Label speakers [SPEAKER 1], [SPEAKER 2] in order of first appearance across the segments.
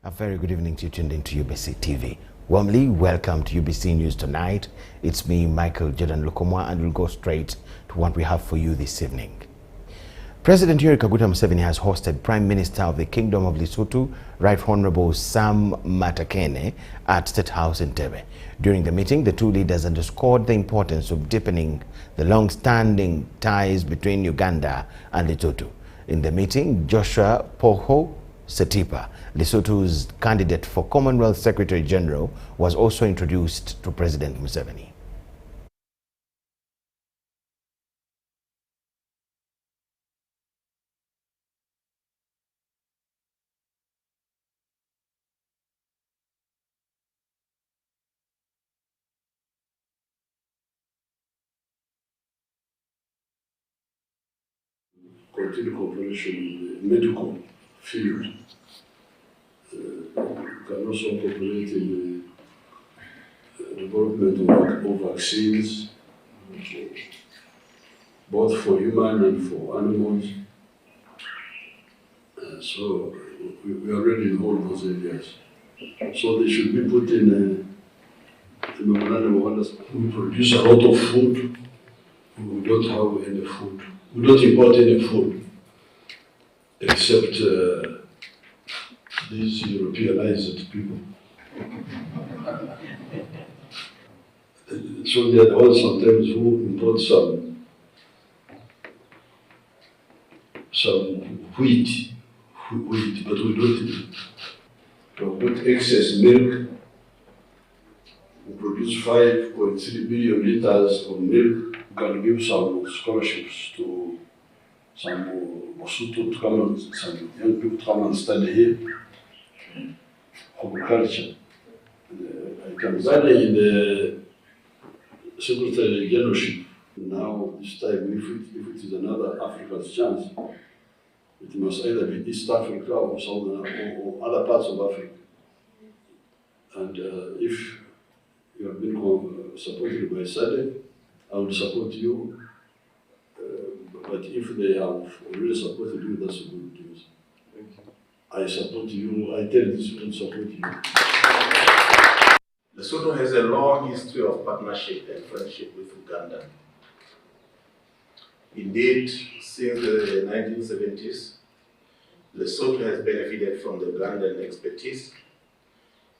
[SPEAKER 1] A very good evening to you tuned into UBC TV. Warmly welcome to UBC News Tonight. It's me, Micheal Lukomwa, and we'll go straight to what we have for you this evening. President Yoweri Kaguta Museveni has hosted Prime Minister of the Kingdom of Lesotho, Right Honorable Sam Matakane, at State House in Entebbe. During the meeting, the two leaders underscored the importance of deepening the long-standing ties between Uganda and Lesotho. In the meeting, Joshua Poho Setipa, Lesotho's candidate for Commonwealth Secretary General, was also introduced to President Museveni.
[SPEAKER 2] Continue cooperation in the medical field. Can also cooperate in the development of vaccines, both for human and for animals. So we are ready in all those areas. So they should be put in the memorandum of understanding. We produce a lot of food. We don't have any food. We don't import any food except these Europeanized people. So they are the ones sometimes who import some wheat, but we don't. To put excess milk, we produce 5.3 billion liters of milk. We can give some scholarships to some Lesotho to come and some young people to come and study here. Agriculture. I can study in the Secretary Generalship. Now, this time, if it is another Africa's chance, it must either be East Africa or Southern or other parts of Africa. And if you have been supported by SADC, I will support you. But if they have really supported you, that's a good news. Thank you. I support you. I tell this to support you.
[SPEAKER 3] Lesotho has a long history of partnership and friendship with Uganda. Indeed, since the 1970s, Lesotho has benefited from the Ugandan expertise,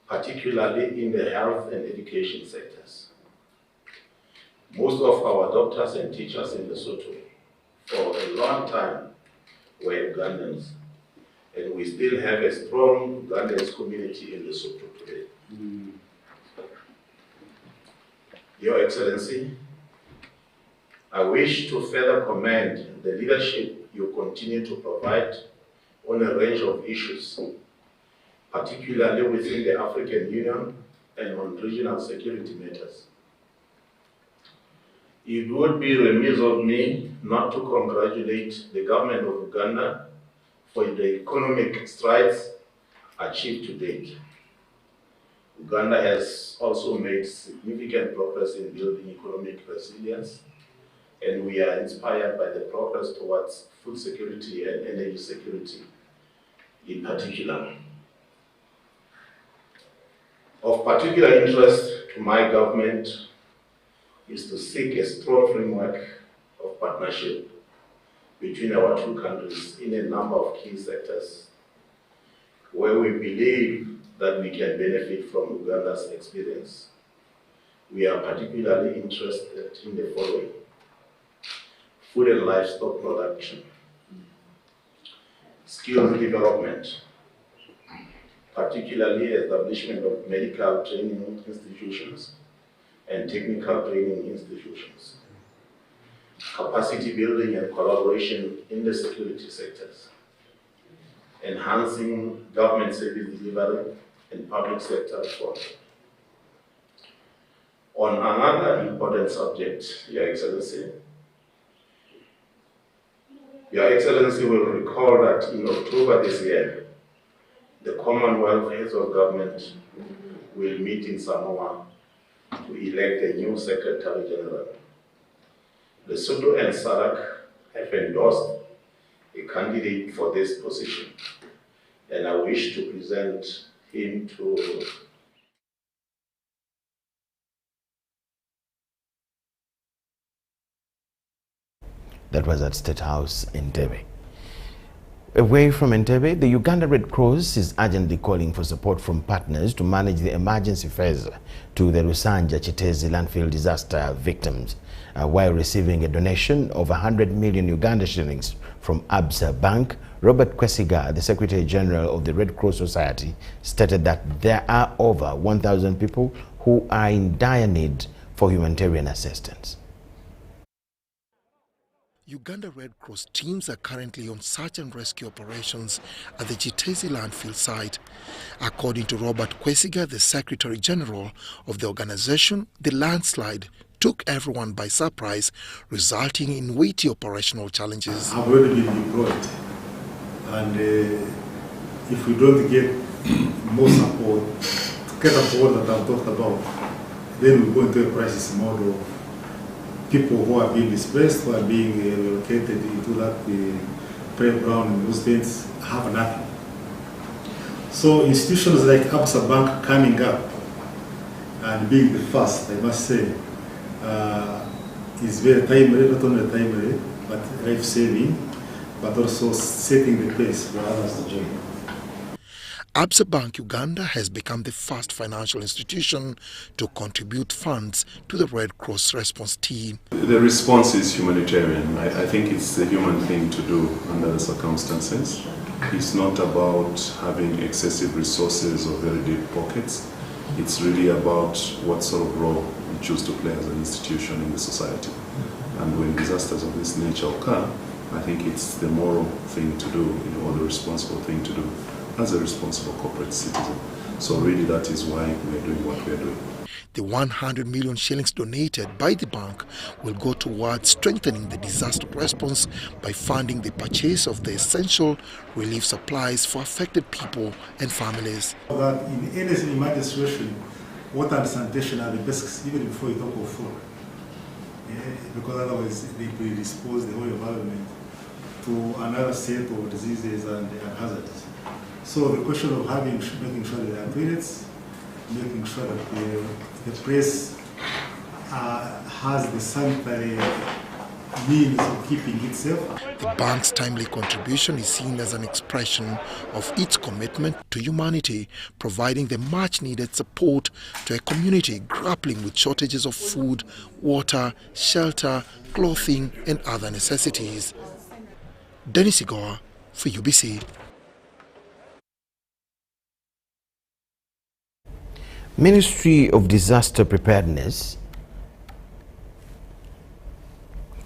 [SPEAKER 3] particularly in the health and education sectors. Most of our doctors and teachers in Lesotho for a long time were Ugandans, and we still have a strong Ugandan community in Lesotho today. Your Excellency, I wish to further commend the leadership you continue to provide on a range of issues, particularly within the African Union and on regional security matters. It would be remiss of me not to congratulate the government of Uganda for the economic strides achieved to date. Uganda has also made significant progress in building economic resilience, and we are inspired by the progress towards food security and energy security in particular. Of particular interest to my government is to seek a strong framework of partnership between our two countries in a number of key sectors where we believe that we can benefit from Uganda's experience. We are particularly interested in the following: food and livestock production, skills development, particularly establishment of medical training institutions and technical training institutions, capacity building and collaboration in the security sectors, enhancing government service delivery and public sector reform. On another important subject, Your Excellency will recall that in October this year, the Commonwealth Heads of Government will meet in Samoa to elect a new Secretary General. Lesotho and SADC have endorsed a candidate for this position, and I wish to present into
[SPEAKER 1] That was at State House in Entebbe. Away from Entebbe, the Uganda Red Cross is urgently calling for support from partners to manage the emergency phase to the Lusanja Chitezi landfill disaster victims, while receiving a donation of 100 million Uganda shillings from Absa Bank. Robert Kwesiga, the Secretary General of the Red Cross Society, stated that there are over 1,000 people who are in dire need for humanitarian assistance.
[SPEAKER 4] Uganda Red Cross teams are currently on search and rescue operations at the Chitezi landfill site. According to Robert Kwesiga, the Secretary General of the organization, the landslide took everyone by surprise, resulting in weighty operational challenges.
[SPEAKER 5] Have already been deployed, and if we don't get more support to cater for what I've talked about, then we go into a crisis mode of people who are being displaced, who are being relocated into that prayer ground in those states, have nothing. So institutions like Absa Bank coming up and being the first, I must say, is very timely, not only timely, but life-saving, but also setting the pace for others to join.
[SPEAKER 4] Absa Bank Uganda has become the first financial institution to contribute funds to the Red Cross response team.
[SPEAKER 6] The response is humanitarian. I think it's the human thing to do under the circumstances. It's not about having excessive resources or very deep pockets. It's really about what sort of role we choose to play as an institution in the society. And when disasters of this nature occur, I think it's the moral thing to do, or the responsible thing to do as a responsible corporate citizen. So really that is why we are doing what we are doing.
[SPEAKER 4] The 100 million shillings donated by the bank will go towards strengthening the disaster response by funding the purchase of the essential relief supplies for affected people and families.
[SPEAKER 5] That in any emergency situation, water and sanitation are the basics, even before you talk of food. Because otherwise they predispose the whole environment to another set of diseases and hazards. So the question of making sure that there are toilets, making sure that the place has the sanitary means of keeping itself.
[SPEAKER 4] The bank's timely contribution is seen as an expression of its commitment to humanity, providing the much-needed support to a community grappling with shortages of food, water, shelter, clothing, and other necessities. Dennis Igoa for UBC.
[SPEAKER 1] Ministry of Disaster Preparedness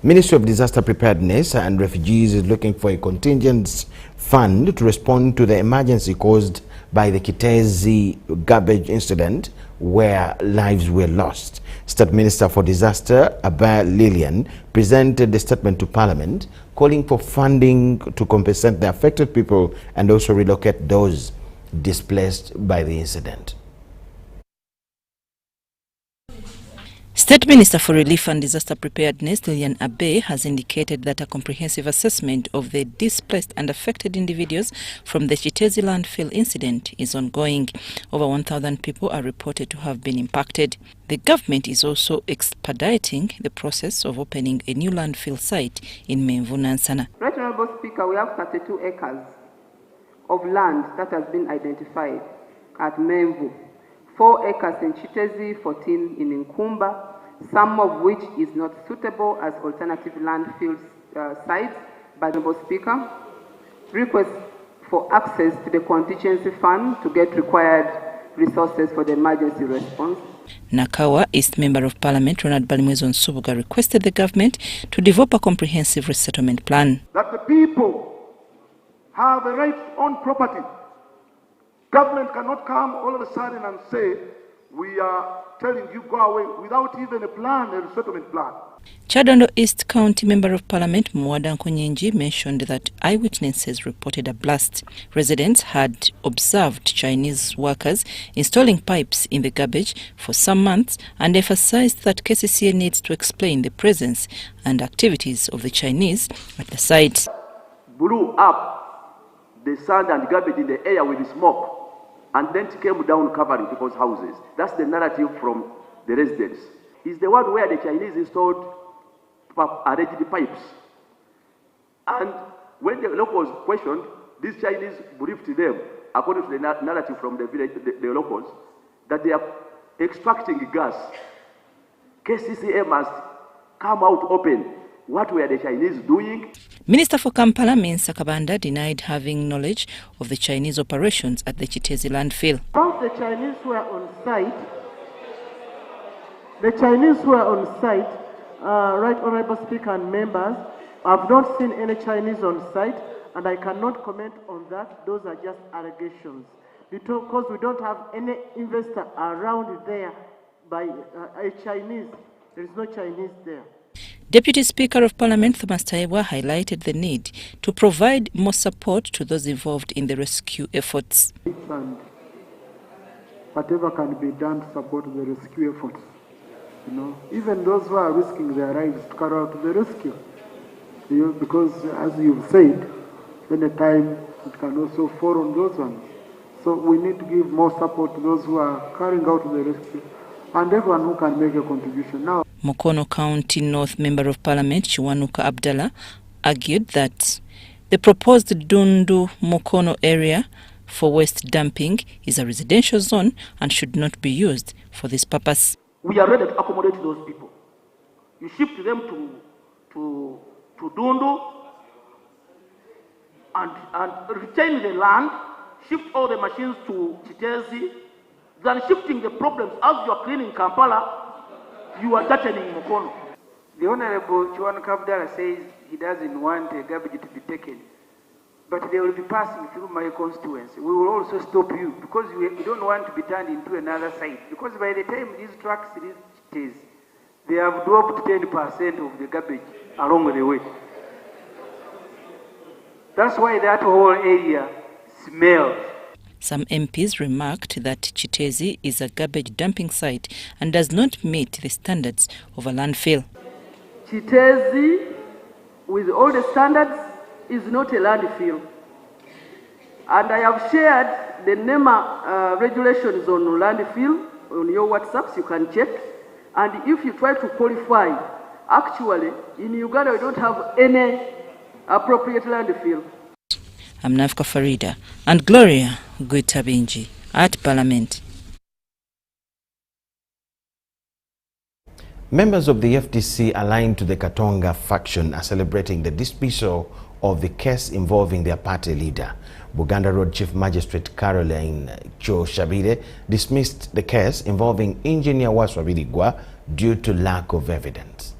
[SPEAKER 1] and Refugees is looking for a contingent fund to respond to the emergency caused by the Chitezi garbage incident where lives were lost. State Minister for Disaster, Abba Lillian, presented the statement to Parliament calling for funding to compensate the affected people and also relocate those displaced by the incident.
[SPEAKER 7] State Minister for Relief and Disaster Preparedness, Lillian Abe, has indicated that a comprehensive assessment of the displaced and affected individuals from the Chitezi landfill incident is ongoing. Over 1,000 people are reported to have been impacted. The government is also expediting the process of opening a new landfill site in Menvu Nansana.
[SPEAKER 8] Right Honourable Speaker, we have 32 acres of land that has been identified at Menvu. 4 acres in Chitezi, 14 in Nkumba, some of which is not suitable as alternative landfill sites. By the Honourable Speaker, request for access to the contingency fund to get required resources for the emergency response.
[SPEAKER 7] Nakawa East Member of Parliament Ronald Balimwezo Nsubuga requested the government to develop a comprehensive resettlement plan.
[SPEAKER 9] That the people have a right on property. Government cannot come all of a sudden and say, we are telling you go away without even a plan, a resettlement plan.
[SPEAKER 7] Chadondo East County Member of Parliament Mwada Nkunyenji mentioned that eyewitnesses reported a blast. Residents had observed Chinese workers installing pipes in the garbage for some months and emphasized that KCCA needs to explain the presence and activities of the Chinese at the site.
[SPEAKER 9] Blew up the sand and garbage in the air with the smoke. and then it came down covering people's houses. That's the narrative from the residents. It's the one where the Chinese installed alleged pipes. And when the locals questioned, these Chinese briefed them, according to the narrative from the village, the locals, that they are extracting gas. KCCA must come out open. What were the Chinese doing?
[SPEAKER 7] Minister for Kampala, Mensa Kabanda, denied having knowledge of the Chinese operations at the Chitezi landfill.
[SPEAKER 10] About the Chinese who are on site, Right Honorable Speaker and members, I've not seen any Chinese on site, and I cannot comment on that. Those are just allegations. Because we don't have any investor around there by a Chinese. There is no Chinese there.
[SPEAKER 7] Deputy Speaker of Parliament Thomas Taiwa highlighted the need to provide more support to those involved in the rescue efforts.
[SPEAKER 10] And whatever can be done to support the rescue efforts. You know, even those who are risking their lives to carry out the rescue. You know, because as you've said, any time it can also fall on those ones. So we need to give more support to those who are carrying out the rescue and everyone who can make a contribution. Now,
[SPEAKER 7] Mukono County North Member of Parliament Chiwanuka Abdallah argued that the proposed Dundu Mukono area for waste dumping is a residential zone and should not be used for this purpose.
[SPEAKER 9] We are ready to accommodate those people. You shift them to Dundu and retain the land, shift all the machines to Chitezi, then shifting the problems as you are cleaning Kampala, you are dirtening Mukono.
[SPEAKER 10] the Honorable Chiwanuka Abdallah says he doesn't want a garbage to be taken, but they will be passing through my constituency. We will also stop you because we don't want to be turned into another site. Because by the time these trucks reach Chitezi, they have dropped 10% of the garbage along the way. That's why that whole area smells.
[SPEAKER 7] Some MPs remarked that Chitezi is a garbage dumping site and does not meet the standards of a landfill.
[SPEAKER 8] Chitezi, with all the standards, is not a landfill. And I have shared the NEMA regulations on landfill on your WhatsApps, you can check. And if you try to qualify, actually, in Uganda, we don't have any appropriate landfill.
[SPEAKER 7] I'm Nafka Farida and Gloria Guitabinji at Parliament.
[SPEAKER 1] Members of the FDC aligned to the Katonga faction are celebrating the dismissal of the case involving their party leader. Buganda Road Chief Magistrate Caroline Cho Shabire dismissed the case involving Engineer Waswabirigwa due to lack of evidence.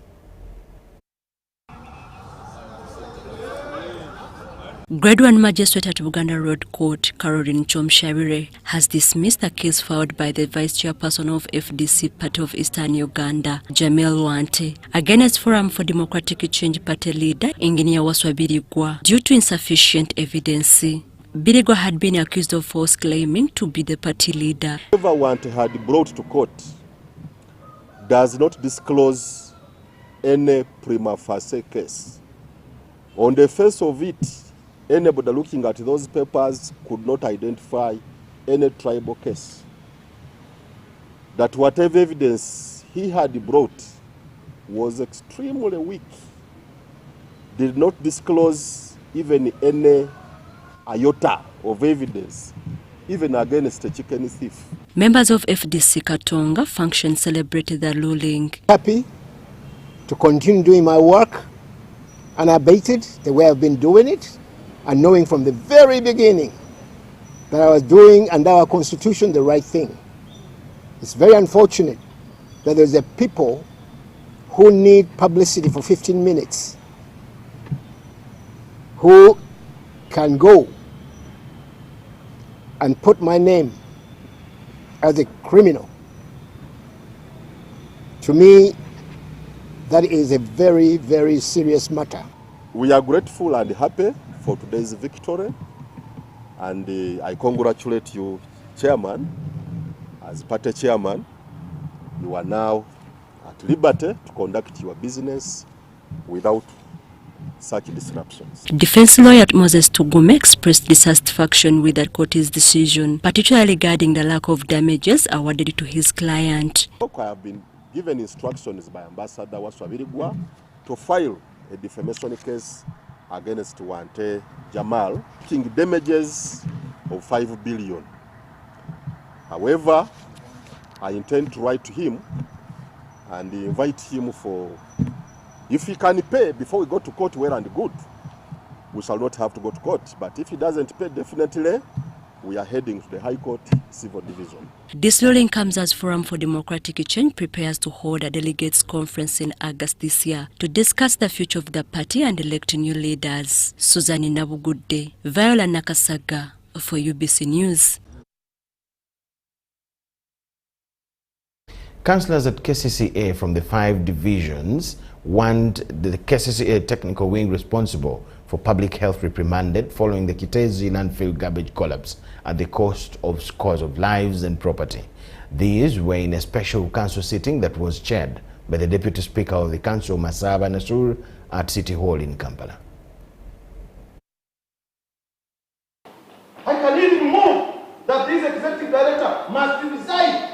[SPEAKER 11] Grade 1 Magistrate at Buganda Road Court, Caroline Cho Shabire, has dismissed a case filed by the Vice Chairperson of FDC Party of Eastern Uganda, Jamil Wante, against Forum for Democratic Change Party leader, Engineer Waswabirigwa, due to insufficient evidence. Birigwa had been accused of false claiming to be the party leader.
[SPEAKER 12] Whoever Wante had brought to court does not disclose any prima facie case. On the face of it, anybody looking at those papers could not identify any tribal case. That whatever evidence he had brought was extremely weak. Did not disclose even any iota of evidence, even against a chicken thief.
[SPEAKER 11] Members of FDC Katonga function celebrated the ruling.
[SPEAKER 13] Happy to continue doing my work unabated the way I've been doing it, and knowing from the very beginning that I was doing under our constitution the right thing. It's very unfortunate that there's a people who need publicity for 15 minutes, who can go and put my name as a criminal. To me, that is a very, very serious matter.
[SPEAKER 12] We are grateful and happy for today's victory, and I congratulate you, Chairman. As party chairman, you are now at liberty to conduct your business without such disruptions.
[SPEAKER 11] Defense lawyer Moses Tugume expressed dissatisfaction with the court's decision, particularly regarding the lack of damages awarded to his client.
[SPEAKER 12] I have been given instructions by Ambassador Waswabirigwa to file a defamation case against Wante Jamal, seeking damages of 5 billion. However, I intend to write to him and invite him for, if he can pay before we go to court, well and good, we shall not have to go to court. But if he doesn't pay, definitely we are heading to the High Court Civil Division.
[SPEAKER 11] This ruling comes as Forum for Democratic Change prepares to hold a delegates conference in August this year to discuss the future of the party and elect new leaders. Suzanne Nabugudde, Viola Nakasaga for UBC News.
[SPEAKER 1] Councillors at KCCA from the 5 divisions want the KCCA technical wing responsible for public health reprimanded following the Kitezi landfill garbage collapse at the cost of scores of lives and property. These were in a special council sitting that was chaired by the Deputy Speaker of the Council, Masaba Nasur, at City Hall in Kampala.
[SPEAKER 9] I can even move that this executive director must resign.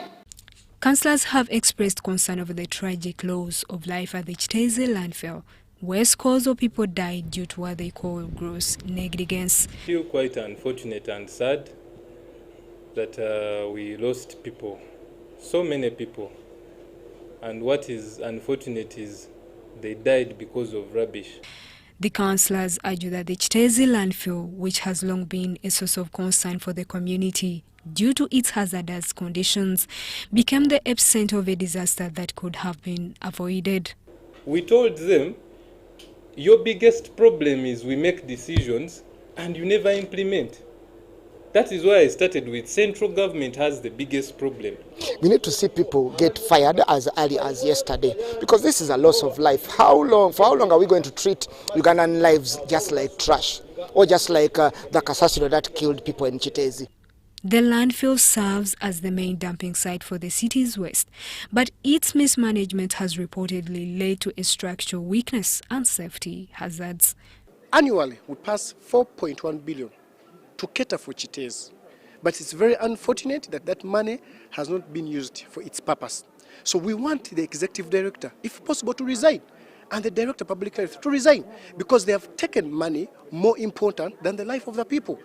[SPEAKER 14] Councillors have expressed concern over the tragic loss of life at the Kitezi landfill, where scores of people died due to what they call gross negligence.
[SPEAKER 15] I feel quite unfortunate and sad that we lost people, so many people. And what is unfortunate is they died because of rubbish.
[SPEAKER 14] The councillors argue that the Kitezi landfill, which has long been a source of concern for the community due to its hazardous conditions, became the epicenter of a disaster that could have been avoided.
[SPEAKER 15] We told them, your biggest problem is we make decisions and you never implement. That is why I started with central government has the biggest problem.
[SPEAKER 13] We need to see people get fired as early as yesterday, because this is a loss of life. For how long are we going to treat Ugandan lives just like trash, or just like the Kasasiro that killed people in Kitezi?
[SPEAKER 14] The landfill serves as the main dumping site for the city's waste, but its mismanagement has reportedly led to a structural weakness and safety hazards.
[SPEAKER 16] Annually, we pass 4.1 billion to cater for Kitezi, but it's very unfortunate that that money has not been used for its purpose. So we want the executive director, if possible, to resign, and the director of public health to resign, because they have taken money more important than the life of the people.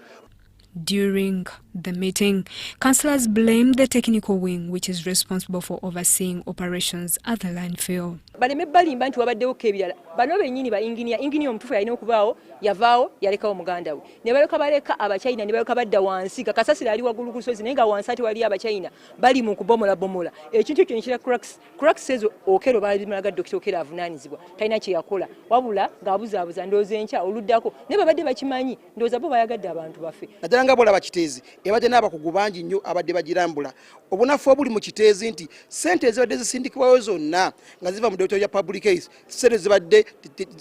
[SPEAKER 14] During the meeting, councillors blamed the technical wing, which is responsible for overseeing operations at the landfill.
[SPEAKER 17] balimba nti wabaddewo kebirala bano bennyini ba inginiya omutufu yalina okubaawo yavaawo yalekawo muganda we ne baleka baleka abachina ne baleka badda wansi kakasasira ali waggulu ku lusozi naye nga wansi ati wali abachina bali mu kubomola ekintu ekyo nkira cracks ezo okero balimalaga dokita okero avunaanizibwa talina kye yakola wabula ng'abuzaabuza ndowooza enkya oluddako ne babadde bakimanyi ndowooza bo bayagadde abantu baffe
[SPEAKER 16] naddala nga bolaba Kitezi ebadde n'abakugu bangi nnyo abadde bagirambula obunafu obuli mu Kitezi nti ssente ezibadde zisindikibwayo zonna nga ziva mu ya public health sente zibadde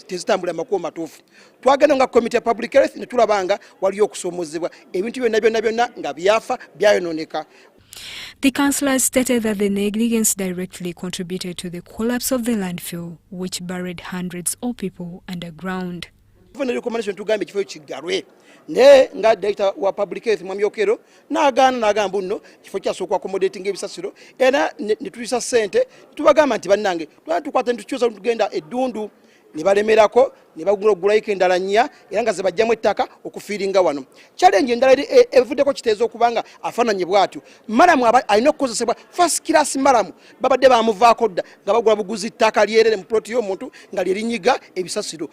[SPEAKER 16] tezitambula makubo matuufu twagenda nga committee ya public health ne tulabanga waliyo okusomozebwa ebintu byonna nga byafa byayononeka.
[SPEAKER 14] The councillors stated that the negligence directly contributed to the collapse of the landfill, which buried hundreds of people underground.
[SPEAKER 16] Tugambe ekifo kigalwe ne nga director wa public health Mwami Okero n'agamba nno kifo kyasooka accommodating ebisasiro era ne tuyisa ssente tubagamba nti bannange tukwate ntukyusa tugenda eddundu ne balemerako ne bagulayo endala nnya era nga zibajjamu ettaka okufiiringa wano. Challenge endala evuddeko Kitezi okubanga afaananye bw'atyo malamu alina okukozesebwa first class malamu babadde bamuvaako dda nga bagula buguzi ttaka lyerere mu ploti y'omuntu nga lyerinyiga ebisasiro.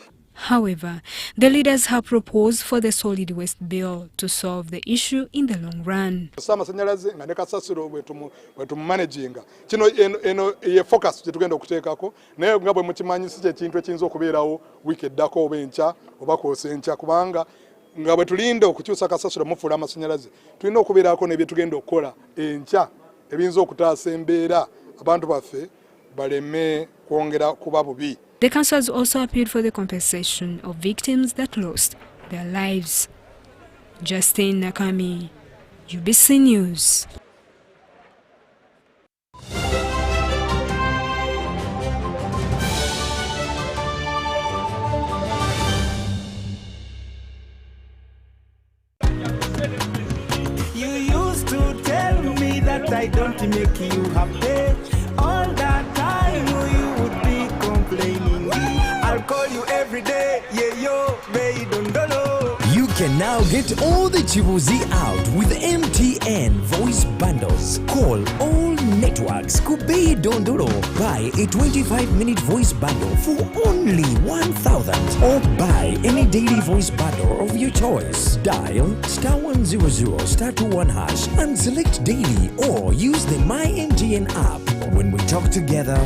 [SPEAKER 14] However, the leaders have proposed for the solid waste bill to solve the issue in the long run.
[SPEAKER 18] Amasanyalaze nga ne kasasiro bwetu managinga kino eno ye focus gyetugenda okuteekako naye nga bwe mukimanyi si kintu ekiyinza okubeerawo wiiki eddako oba enkya oba kwose enkya kubanga nga bwe tulinda okukyusa kasasiro mufuula amasanyalaze tulina okubeerako n'ebyetugenda okukola enkya ebiyinza okutaasa embeera abantu baffe baleme kwongera kuba bubi.
[SPEAKER 14] The council has also appealed for the compensation of victims that lost their lives. Justine Nakami, UBC News.
[SPEAKER 19] that I don't make you happy. All that time you would be complaining. I'll call you every day, yeah yo, baby don't know.
[SPEAKER 20] You can now get all the Chibuzi out with MTN voice bundles. Call all networks Kubei Dondoro. Buy a 25-minute voice bundle for only 1,000 or buy any daily voice bundle of your choice. Dial *100 *21 hash and select daily or use the My MTN app. When we talk together,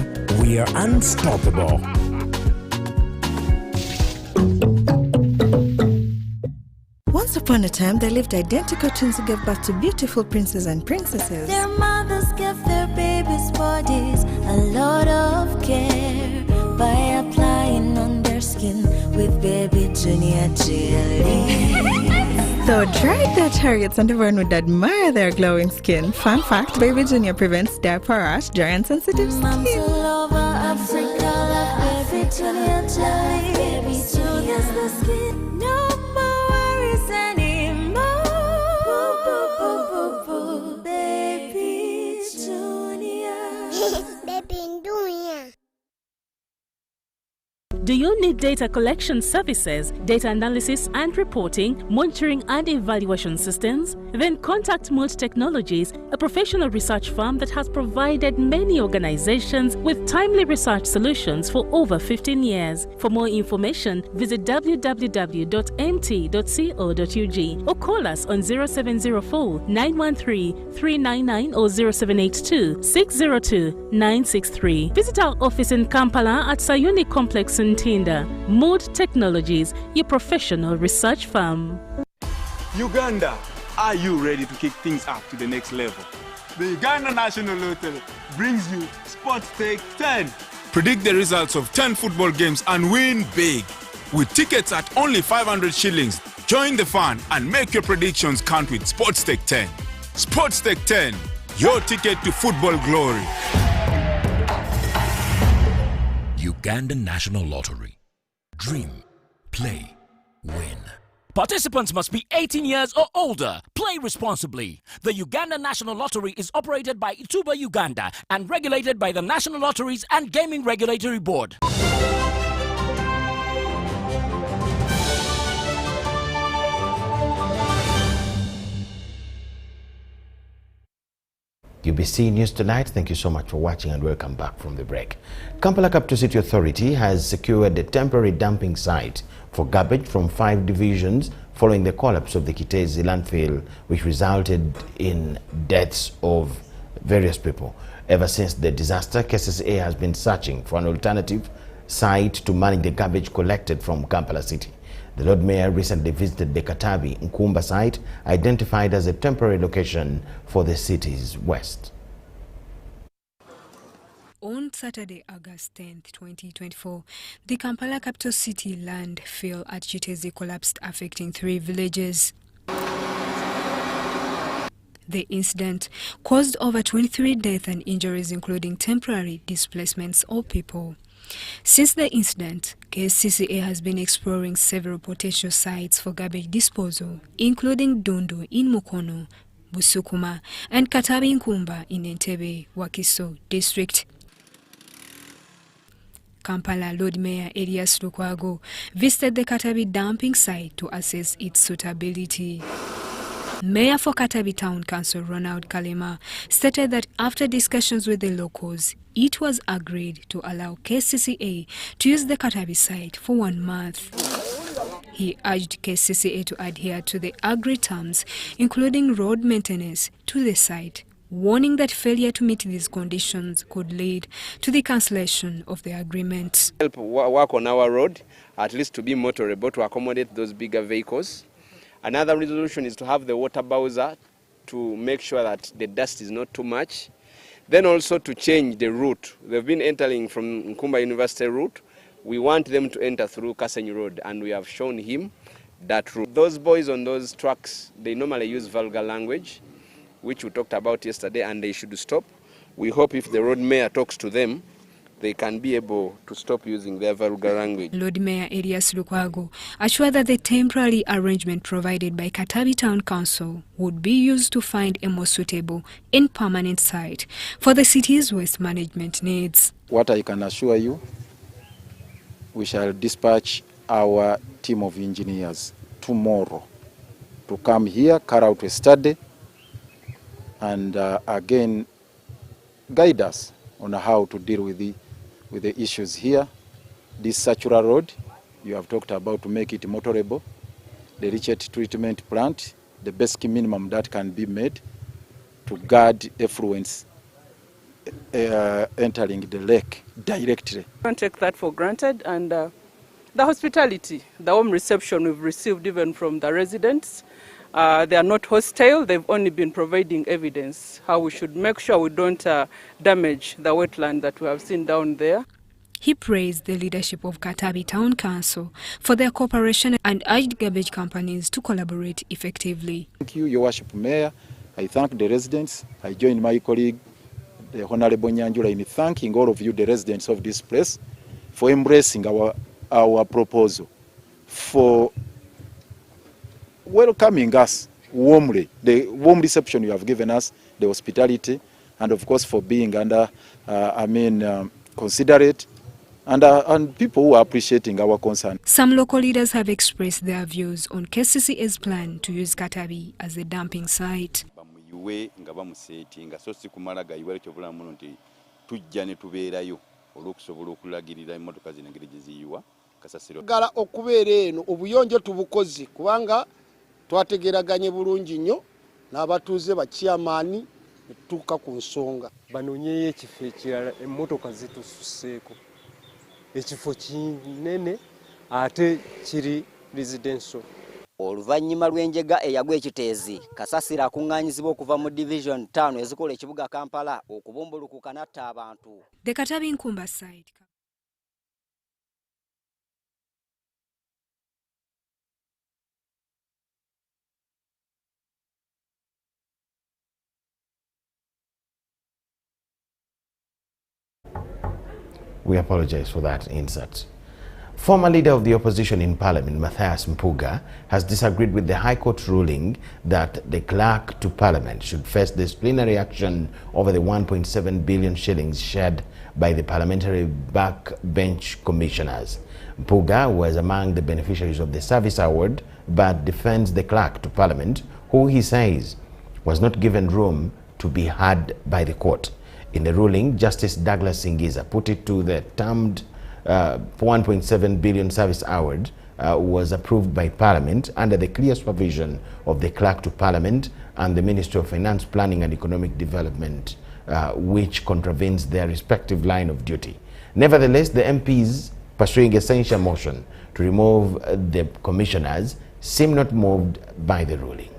[SPEAKER 20] we are unstoppable.
[SPEAKER 21] Once upon a time, there lived identical twins who gave birth to beautiful princes and princesses.
[SPEAKER 22] Their mothers gave their babies' bodies a lot of care by applying on their skin with Baby Junior jelly.
[SPEAKER 21] Though dried their chariots and everyone would admire their glowing skin. Fun fact, Baby Junior prevents diaper rash, dry and sensitive skin.
[SPEAKER 22] Moms all over Africa love Baby Junior jelly. Baby Junior's the skin. No more worries anymore. Boo, boo, boo, boo, boo. Baby Junior.
[SPEAKER 23] Baby Junior.
[SPEAKER 24] Do you need data collection services, data analysis and reporting, monitoring and evaluation systems? Then contact Mold Technologies, a professional research firm that has provided many organizations with timely research solutions for over 15 years. For more information, visit www.mt.co.ug or call us on 0704 913 399 or 0782 602 963. Visit our office in Kampala at Sayuni Complex in Tinda. Mold Technologies, your professional research firm.
[SPEAKER 25] Uganda, are you ready to kick things up to the next level? The Uganda National Lottery brings you Sports Take 10. Predict the results of 10 football games and win big. With tickets at only 500 shillings, join the fun and make your predictions count with Sports Take 10. Sports Take 10, your ticket to football glory.
[SPEAKER 20] Uganda National Lottery. Dream, play, win.
[SPEAKER 26] Participants must be 18 years or older. Play responsibly. The Uganda National Lottery is operated by Ituba Uganda and regulated by the National Lotteries and Gaming Regulatory Board.
[SPEAKER 1] UBC News Tonight, thank you so much for watching and welcome back from the break. Kampala Capital City Authority has secured a temporary dumping site for garbage from 5 divisions following the collapse of the Kitezi landfill, which resulted in deaths of various people. Ever since the disaster, KCCA has been searching for an alternative site to manage the garbage collected from Kampala City. The Lord Mayor recently visited the Katabi Nkumba site, identified as a temporary location for the city's west.
[SPEAKER 14] On Saturday, August 10th, 2024, the Kampala Capital City landfill at Kitezi collapsed, affecting 3 villages. The incident caused over 23 deaths and injuries, including temporary displacements of people. Since the incident, KCCA has been exploring several potential sites for garbage disposal, including Dondo in Mukono, Busukuma, and Katabi Nkumba in Entebbe, Wakiso district. Kampala Lord Mayor Elias Lukwago visited the Katabi dumping site to assess its suitability. Mayor for Katabi Town Council Ronald Kalema stated that after discussions with the locals, it was agreed to allow KCCA to use the Katabi site for 1 month. He urged KCCA to adhere to the agreed terms, including road maintenance to the site, warning that failure to meet these conditions could lead to the cancellation of the agreement.
[SPEAKER 27] Help work on our road, at least to be motorable, to accommodate those bigger vehicles. Another resolution is to have the water bowser to make sure that the dust is not too much. Then also to change the route. They've been entering from Nkumba University route. We want them to enter through Kasenyi Road, and we have shown him that route. Those boys on those trucks, they normally use vulgar language, which we talked about yesterday, and they should stop. We hope if the road mayor talks to them, they can be able to stop using their vulgar language.
[SPEAKER 14] Lord Mayor Elias Lukwago assured that the temporary arrangement provided by Katabi Town Council would be used to find a more suitable and permanent site for the city's waste management needs.
[SPEAKER 2] What I can assure you, we shall dispatch our team of engineers tomorrow to come here, carry out a study, and again guide us on how to deal with the issues here. This Censure road, you have talked about to make it motorable. The leachate treatment plant, the basic minimum that can be made to guard effluents entering the lake directly.
[SPEAKER 3] I can't take that for granted, and the hospitality, the warm reception we've received even from the residents, they are not hostile, they've only been providing evidence how we should make sure we don't damage the wetland that we have seen down there.
[SPEAKER 14] He praised the leadership of Katabi Town Council for their cooperation and urged garbage companies to collaborate effectively.
[SPEAKER 2] Thank you, Your Worship Mayor. I thank the residents. I join my colleague, the Honorable Nyanjula, in thanking all of you, the residents of this place, for embracing our proposal, for welcoming us warmly, the warm reception you have given us, the hospitality, and of course for being under, considerate, and people who are appreciating our concern.
[SPEAKER 14] Some local leaders have expressed their views on KCCA's plan to use Katabi as a dumping site.
[SPEAKER 4] Gala okubeera eno obuyonjo tubukozi kubanga twategeraganye bulungi nnyo n'abatuuze ba chairman tutuuka ku nsonga.
[SPEAKER 5] Banonyeyo ekifo ekirala emmotoka zitususseeko. Ekifo kinene ate kiri residential.
[SPEAKER 6] Oluvannyuma lw'enjega eyagwa ekiteezi, kasasiro akuŋŋaanyizibwa okuva mu division 5 ezikola ekibuga Kampala okubumbulukuka n'atta abantu.
[SPEAKER 14] The Katabi Nkumba site.
[SPEAKER 1] We apologize for that insert. Former leader of the opposition in Parliament, Matthias Mpuga, has disagreed with the High Court ruling that the clerk to Parliament should face disciplinary action over the 1.7 billion shillings shared by the Parliamentary backbench commissioners. Mpuga was among the beneficiaries of the service award, but defends the clerk to Parliament, who he says was not given room to be heard by the court. In the ruling, Justice Douglas Singiza put it to the termed 1.7 billion service award was approved by Parliament under the clear supervision of the Clerk to Parliament and the Ministry of Finance, Planning and Economic Development, which contravenes their respective line of duty. Nevertheless, the MPs pursuing a censure motion to remove the commissioners seem not moved by the ruling.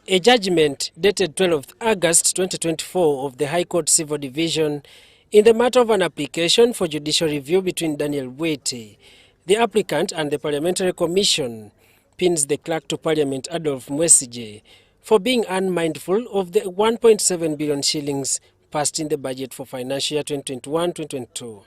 [SPEAKER 10] A judgment dated 12th August 2024 of the High Court Civil Division in the matter of an application for judicial review between Daniel Wete, the applicant, and the Parliamentary Commission pins the Clerk to Parliament Adolf Mwesige for being unmindful of the 1.7 billion shillings passed in the budget for financial year 2021-2022.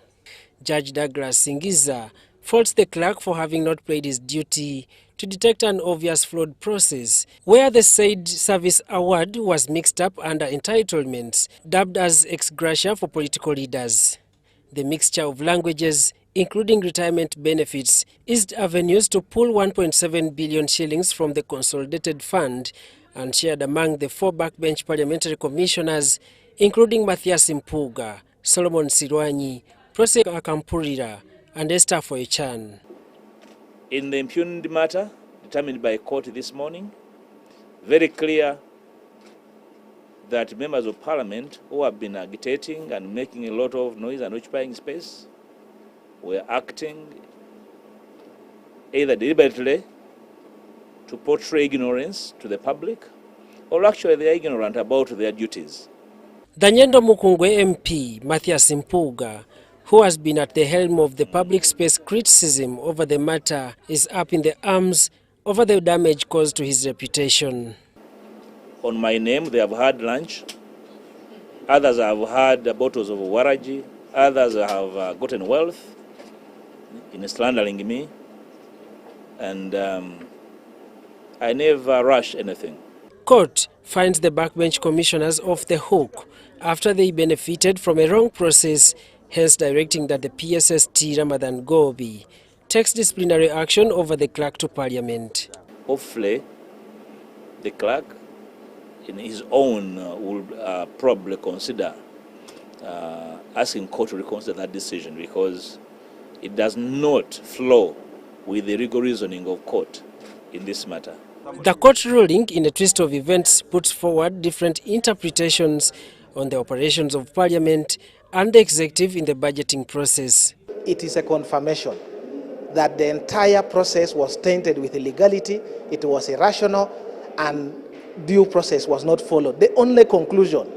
[SPEAKER 10] Judge Douglas Singiza faults the clerk for having not played his duty to detect an obvious flawed process where the said service award was mixed up under entitlements dubbed as ex gratia for political leaders. The mixture of languages, including retirement benefits, eased avenues to pull 1.7 billion shillings from the consolidated fund and shared among the 4 backbench parliamentary commissioners, including Matthias Mpuga, Solomon Sirwanyi, Prose Akampurira, and Esther Foyechan.
[SPEAKER 23] In the impugned matter determined by court this morning, very clear that members of Parliament who have been agitating and making a lot of noise and occupying space were acting either deliberately to portray ignorance to the public, or actually they are ignorant about their duties.
[SPEAKER 10] The Nyendo Mukungwe MP, Matthias Mpuga, who has been at the helm of the public space criticism over the matter, is up in the arms over the damage caused to his reputation.
[SPEAKER 23] On my name, they have had lunch Others have had bottles of waraji. Others have gotten wealth in slandering me. And I never rush anything.
[SPEAKER 10] Court finds the backbench commissioners off the hook after they benefited from a wrong process, hence directing that the PSST Ramadan Gobi takes disciplinary action over the clerk to Parliament.
[SPEAKER 23] Hopefully, the clerk, in his own, will probably consider asking court to reconsider that decision, because it does not flow with the legal reasoning of court in this matter.
[SPEAKER 10] The court ruling, in a twist of events, puts forward different interpretations on the operations of Parliament and the executive in the budgeting process.
[SPEAKER 7] It is a confirmation that the entire process was tainted with illegality, it was irrational, and due process was not followed. The only conclusion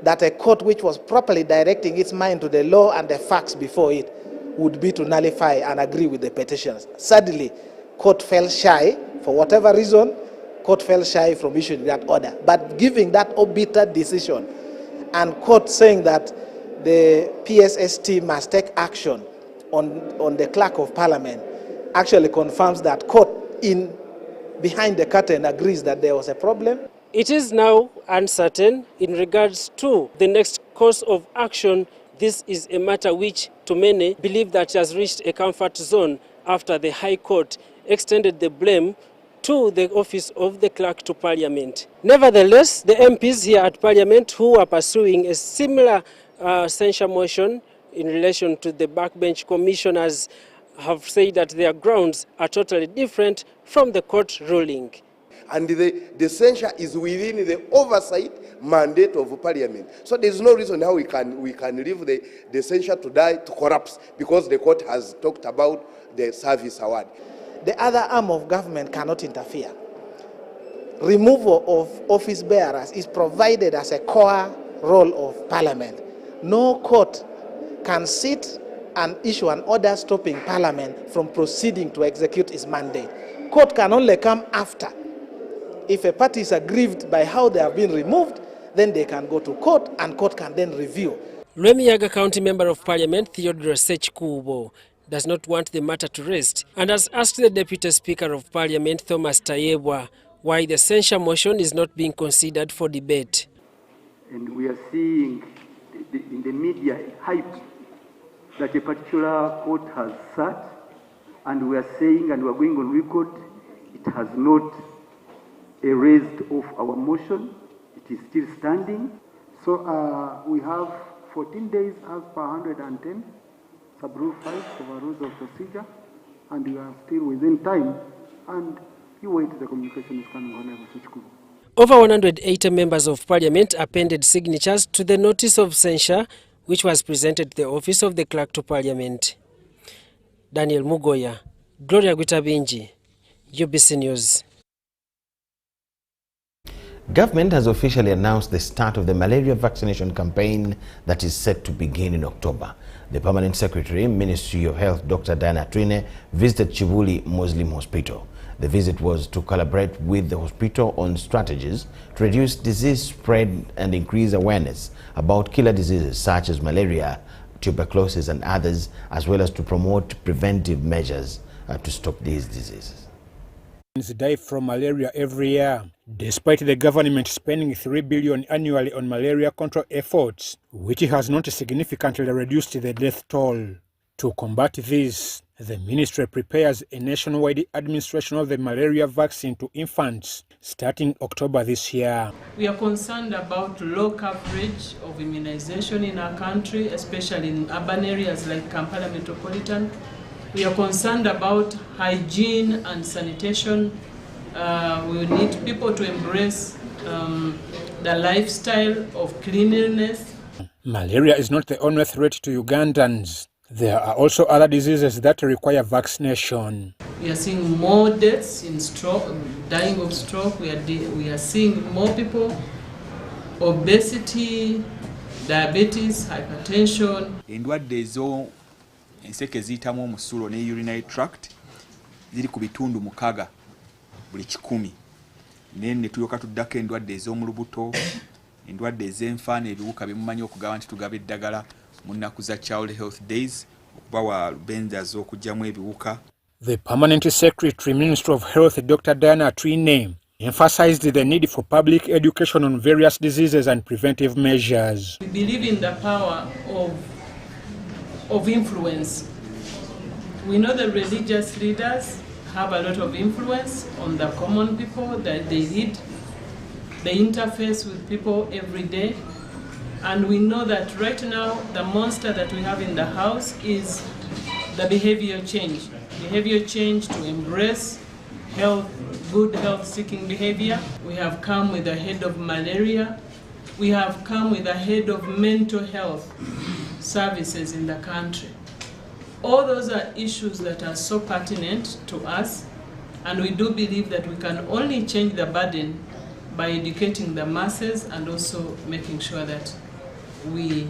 [SPEAKER 7] that a court which was properly directing its mind to the law and the facts before it would be to nullify and agree with the petitions. Sadly, court fell shy, for whatever reason, court fell shy from issuing that order. But giving that arbiter decision and court saying that the PSST must take action on the clerk of Parliament actually confirms that court behind the curtain agrees that there was a problem.
[SPEAKER 10] It is now uncertain in regards to the next course of action. This is a matter which, to many, believe that has reached a comfort zone after the High Court extended the blame to the office of the clerk to Parliament. Nevertheless, the MPs here at Parliament who are pursuing a similar censure motion in relation to the backbench commissioners have said that their grounds are totally different from the court ruling.
[SPEAKER 8] And the censure is within the oversight mandate of Parliament. So there is no reason how we can leave the censure to die, to collapse, because the court has talked about the service award.
[SPEAKER 7] The other arm of government cannot interfere. Removal of office bearers is provided as a core role of Parliament. No court can sit and issue an order stopping Parliament from proceeding to execute its mandate. Court can only come after. If a party is aggrieved by how they have been removed, then they can go to court and court can then review.
[SPEAKER 10] Remiyaga County Member of Parliament Theodore Sechkubo does not want the matter to rest and has asked the Deputy Speaker of Parliament Thomas Tayebwa why the censure motion is not being considered for debate.
[SPEAKER 9] And we are seeing in the media hype that a particular court has sat, and we are saying, and we are going on record, it has not erased off our motion. It is still standing. So we have 14 days as per 110 sub-rule 5 of our rules of procedure, and we are still within time, and you wait, the communication is coming whenever such cool.
[SPEAKER 10] Over 180 members of Parliament appended signatures to the notice of censure which was presented to the office of the clerk to Parliament. Daniel Mugoya, Gloria Gwitabinji, UBC News.
[SPEAKER 1] Government has officially announced the start of the malaria vaccination campaign that is set to begin in October. The Permanent Secretary, Ministry of Health, Dr. Diana Trine, visited Chivuli Muslim Hospital. The visit was to collaborate with the hospital on strategies to reduce disease spread and increase awareness about killer diseases such as malaria, tuberculosis and others, as well as to promote preventive measures to stop these diseases.
[SPEAKER 11] Die from malaria every year, despite the government spending $3 billion annually on malaria control efforts, which has not significantly reduced the death toll. To combat this, the ministry prepares a nationwide administration of the malaria vaccine to infants starting October this year.
[SPEAKER 3] We are concerned about low coverage of immunization in our country, especially in urban areas like Kampala Metropolitan. We are concerned about hygiene and sanitation. We need people to embrace the lifestyle of cleanliness.
[SPEAKER 11] Malaria is not the only threat to Ugandans. There are also other diseases that require vaccination.
[SPEAKER 3] We are seeing more deaths in stroke, dying of stroke. We are seeing more people, obesity, diabetes, hypertension.
[SPEAKER 12] Endwadde ezo enseke ziyitamu omusulo ne urinary tract ziri ku bitundu 6 buli 100. Ne tuyoka tuddako endwadde ez'omulubuto, endwadde ez'enfaana ebiwuka bimumanyi okugaba nti tugaba eddagala mu nnaku za Child Health Days okubawa benza z'okugyamu ebiwuka.
[SPEAKER 11] The Permanent Secretary, Minister of Health, Dr. Diana Twine, emphasized the need for public education on various diseases and preventive measures.
[SPEAKER 3] We believe in the power of influence. We know that religious leaders have a lot of influence on the common people, that they lead, they interface with people every day. And we know that right now the monster that we have in the house is the behavior change. Behavior change to embrace health, good health-seeking behavior. We have come with a head of malaria. We have come with a head of mental health services in the country. All those are issues that are so pertinent to us, and we do believe that we can only change the burden by educating the masses and also making sure that we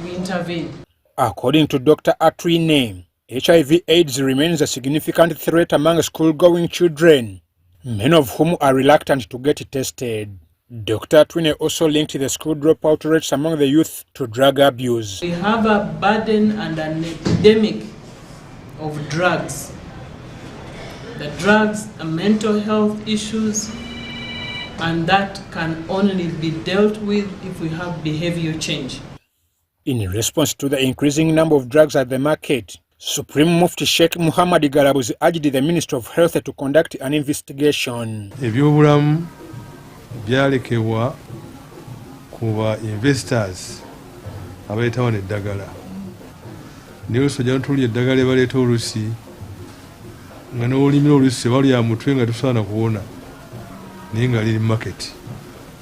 [SPEAKER 3] intervene.
[SPEAKER 11] According to Dr. Atwine, HIV/AIDS remains a significant threat among school-going children, many of whom are reluctant to get tested. Dr. Atwine also linked the school dropout rates among the youth to drug abuse.
[SPEAKER 3] We have a burden and an epidemic of drugs. The drugs are mental health issues, and that can only be dealt with if we have behavior change.
[SPEAKER 11] In response to the increasing number of drugs at the market, Supreme Mufti Sheikh Muhammad Galabuzi urged the Ministry of Health to conduct an investigation.
[SPEAKER 13] Ebyobulamu byalekebwa kuba investors abaletawo n'eddagala. Naye osojja n'otulya eddagala ebaleeta olusi nga n'olimira olusi balya mutwe nga tusaana kuwona naye nga liri market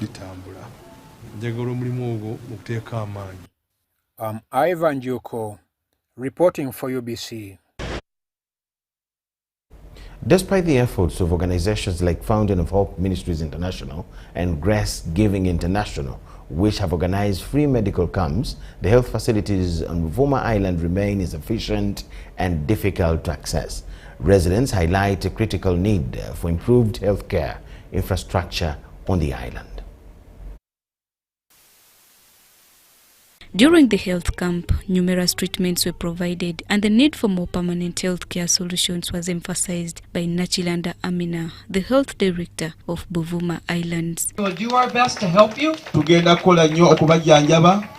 [SPEAKER 13] litambula. Njagala omulimu ogwo okuteeka amaanyi.
[SPEAKER 11] I'm Ivan Joko, reporting for UBC.
[SPEAKER 1] Despite the efforts of organizations like Fountain of Hope Ministries International and Grace Giving International, which have organized free medical camps, the health facilities on Lukomwa Island remain insufficient and difficult to access. Residents highlight a critical need for improved healthcare infrastructure on the island.
[SPEAKER 14] During the health camp, numerous treatments were provided and the need for more permanent healthcare solutions was emphasized by Nachilanda Amina, the health director of Buvuma Islands.
[SPEAKER 15] We'll do our best to help you.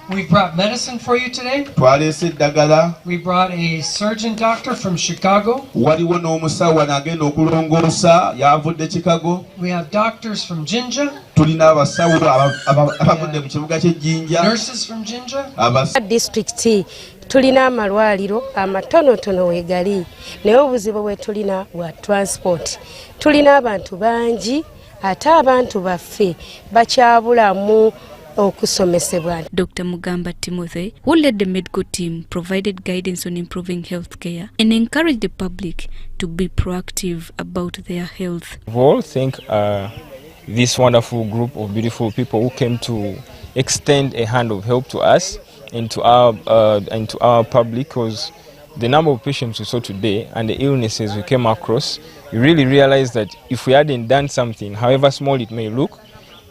[SPEAKER 15] We brought medicine for you today. We brought a surgeon doctor from Chicago. We have doctors from Jinja. Nurses from Jinja.
[SPEAKER 16] District tulina amalwaliro amatonotono wegali naye obuzibu bwe tulina bwa transport. Tulina abantu bangi ate abantu baffe bakyabulamu okusomesebwa.
[SPEAKER 14] Dr. Mugamba Timothy, who led the medical team, provided guidance on improving healthcare and encouraged the public to be proactive about their health.
[SPEAKER 17] We all thank this wonderful group of beautiful people who came to extend a hand of help to us and to our public, because the number of patients we saw today and the illnesses we came across, we really realized that if we hadn't done something, however small it may look,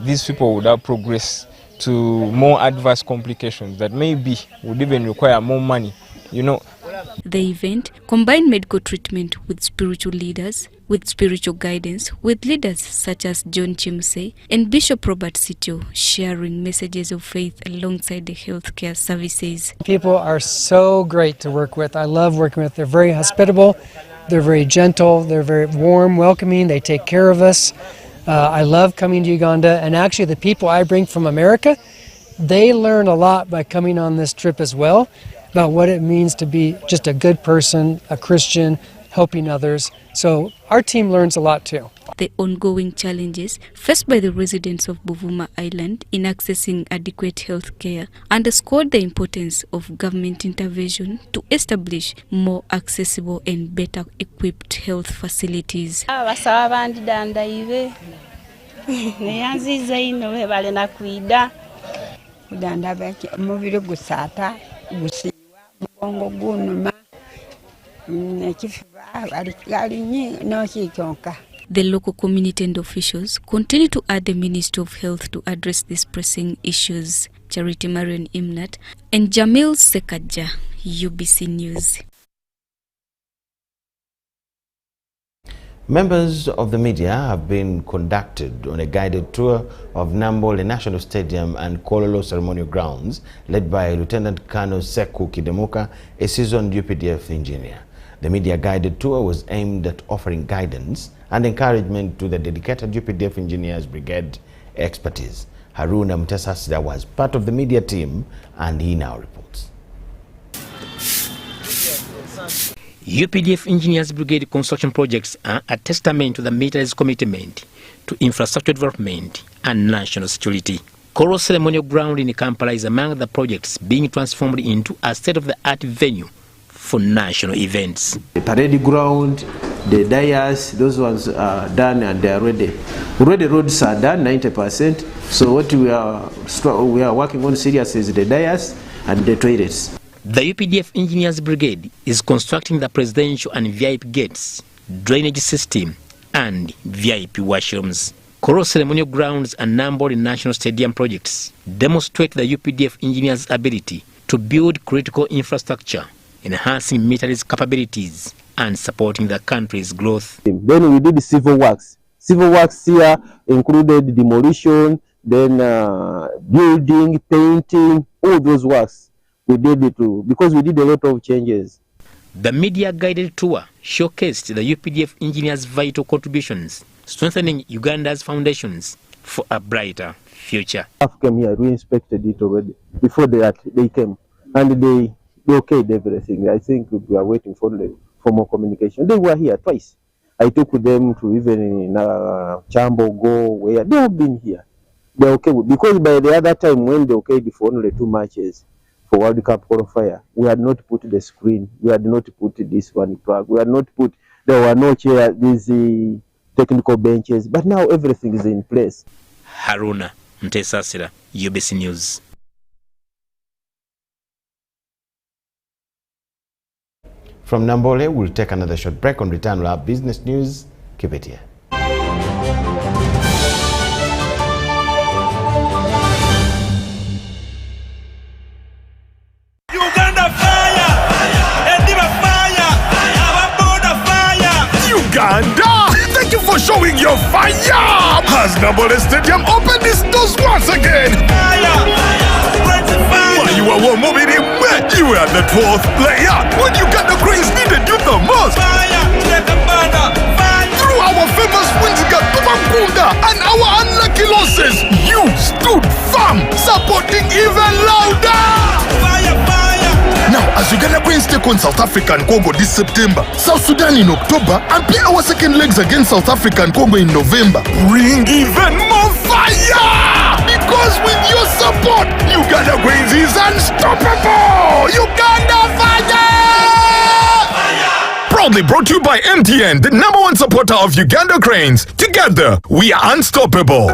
[SPEAKER 17] these people would have progressed to more adverse complications that maybe would even require more money, you know.
[SPEAKER 14] The event combined medical treatment with spiritual leaders, with spiritual guidance, with leaders such as John Chimsey and Bishop Robert Sitio sharing messages of faith alongside the healthcare services.
[SPEAKER 18] People are so great to work with. I love working with. They're very hospitable, they're very gentle, they're very warm, welcoming, they take care of us. I love coming to Uganda, and actually the people I bring from America, they learn a lot by coming on this trip as well about what it means to be just a good person, a Christian, helping others. So our team learns a lot too.
[SPEAKER 14] The ongoing challenges faced by the residents of Buvuma Island in accessing adequate health care underscored the importance of government intervention to establish more accessible and better equipped health facilities. The local community and officials continue to urge the Ministry of Health to address these pressing issues. Charity Marion Imnat and Jamil Sekaja, UBC News.
[SPEAKER 1] Members of the media have been conducted on a guided tour of Nambole National Stadium and Kololo Ceremonial Grounds, led by Lieutenant Colonel Seku Kidemuka, a seasoned UPDF engineer. The media guided tour was aimed at offering guidance and encouragement to the dedicated UPDF Engineers Brigade expertise. Haruna Mtesasida was part of the media team, and he now reports.
[SPEAKER 19] UPDF Engineers Brigade construction projects are a testament to the military's commitment to infrastructure development and national security. Koro Ceremonial Ground in Kampala is among the projects being transformed into a state-of-the-art venue for national events.
[SPEAKER 20] The parade ground, the dais, those ones are done and they are ready. Already roads are done, 90%. So what we are working on seriously is the dais and the toilets.
[SPEAKER 19] The UPDF Engineers Brigade is constructing the presidential and VIP gates, drainage system, and VIP washrooms. Koro Ceremonial Grounds and Nambole National Stadium projects demonstrate the UPDF engineers' ability to build critical infrastructure, enhancing military's capabilities and supporting the country's growth.
[SPEAKER 20] Then we did the civil works. Civil works here included demolition, then building, painting, all those works. We did it too, because we did a lot of changes.
[SPEAKER 19] The media-guided tour showcased the UPDF engineers' vital contributions, strengthening Uganda's foundations for a brighter future.
[SPEAKER 20] Staff came here, we inspected it already. Before they came, and they okayed everything. I think we are waiting for more communication. They were here twice. I took them to even in Chambo, Go, where they have been here. They're okay, because by the other time when they okayed for only 2 matches, for World Cup qualifier, we had not put the screen, we had not put this one plug, we had not put, there were no chairs, these technical benches, but now everything is in place.
[SPEAKER 19] Haruna Mtesasira, UBC News.
[SPEAKER 1] From Nambole, we'll take another short break. On return, we'll have business news. Keep it here.
[SPEAKER 21] Uganda! Thank you for showing your fire! Has Nambole Stadium opened its doors once again? While you were you were the 12th player when Uganda Cranes needed you the most. Through our famous wins against Kunda and our unlucky losses, you stood firm, supporting even louder. Now, as Uganda Cranes take on South Africa and Congo this September, South Sudan in October, and play our second legs against South Africa and Congo in November, bring even more fire! Because with your support, Uganda Cranes is unstoppable! Uganda Fire! Proudly brought to you by MTN, the #1 supporter of Uganda Cranes. Together, we are unstoppable.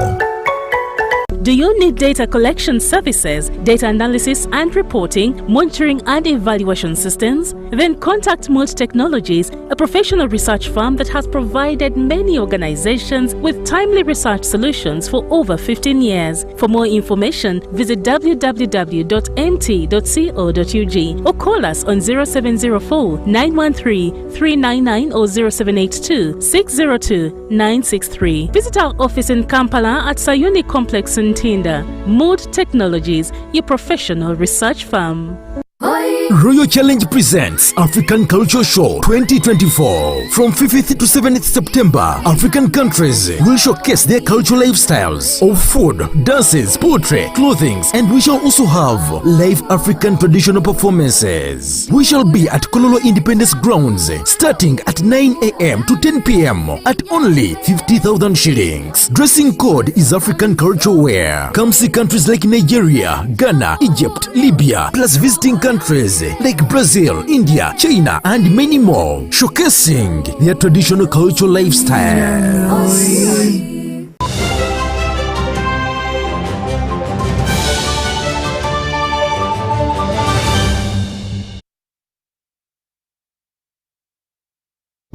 [SPEAKER 22] Do you need data collection services, data analysis and reporting, monitoring and evaluation systems? Then contact Mold Technologies, a professional research firm that has provided many organizations with timely research solutions for over 15 years. For more information, visit www.mt.co.ug or call us on 0704 913 399 or 0782 602 963. Visit our office in Kampala at Sayuni Complex in Tinda. Mood Technologies, your professional research firm.
[SPEAKER 24] Royal Challenge presents African Culture Show 2024. From 5th to 7th September, African countries will showcase their cultural lifestyles of food, dances, poetry, clothing, and we shall also have live African traditional performances. We shall be at Kololo Independence Grounds starting at 9 a.m. to 10 p.m. at only 50,000 shillings. Dressing code is African culture wear. Come see countries like Nigeria, Ghana, Egypt, Libya, plus visiting countries like Brazil, India, China, and many more, showcasing their traditional cultural lifestyles.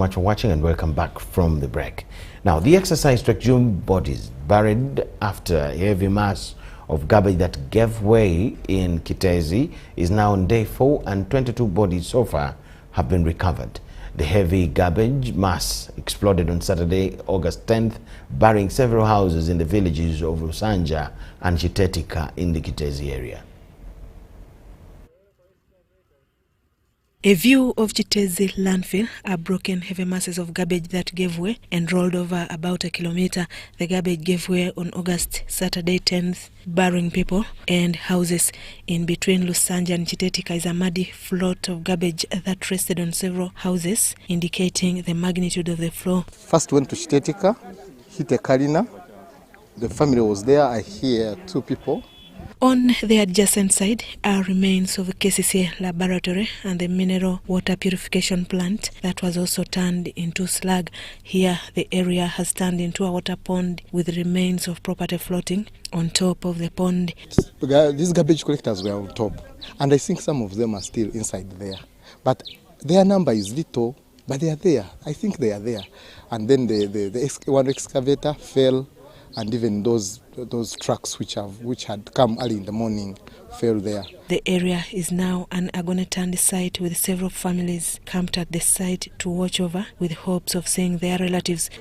[SPEAKER 1] much for watching and welcome back from the break. Now, the exercise to exhume bodies buried after a heavy mass of garbage that gave way in Kitezi is now on day 4, and 22 bodies so far have been recovered. The heavy garbage mass exploded on Saturday, August 10th, burying several houses in the villages of Lusanja and Chitetika in the Kitezi area.
[SPEAKER 2] A view of Chitezi landfill are broken heavy masses of garbage that gave way and rolled over about a kilometer. The garbage gave way on Saturday 10th, burying people and houses. In between Lusanja and Chitetika is a muddy float of garbage that rested on several houses, indicating the magnitude of the flow.
[SPEAKER 4] First went to Chitetika, hit a Karina. The family was there. I hear 2 people.
[SPEAKER 2] On the adjacent side are remains of the KCCA laboratory and the mineral water purification plant that was also turned into slag. Here the area has turned into a water pond with remains of property floating on top of the pond.
[SPEAKER 4] These garbage collectors were on top, and I think some of them are still inside there. But their number is little, but they are there. I think they are there. And then one excavator fell, and even those trucks which had come early in the morning fell there.
[SPEAKER 2] The area is now an agony-turned site with several families camped at the site to watch over with hopes of seeing their relatives.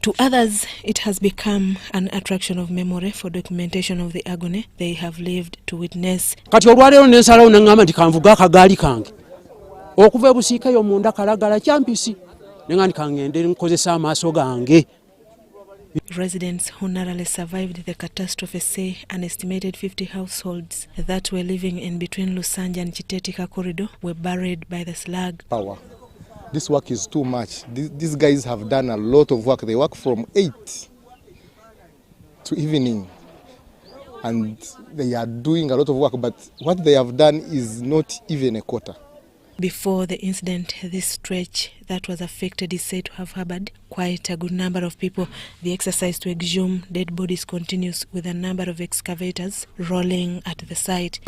[SPEAKER 2] To others, it has become an attraction of memory for documentation of the agony they have lived to witness.
[SPEAKER 5] Kati olwaleero nensalawo nengamba nti kanvuga akagaali kange okuva ebusiika yo munda kalagala kyampisi.
[SPEAKER 2] Residents who narrowly survived the catastrophe say an estimated 50 households that were living in between Lusanja and Chitetika corridor were buried by the slag.
[SPEAKER 4] Power. This work is too much. These guys have done a lot of work. They work from 8 to evening, and they are doing a lot of work, but what they have done is not even a quarter.
[SPEAKER 2] Before the incident, this stretch that was affected is said to have harbored quite a good number of people. The exercise to exhume dead bodies continues with a number of excavators rolling at the site.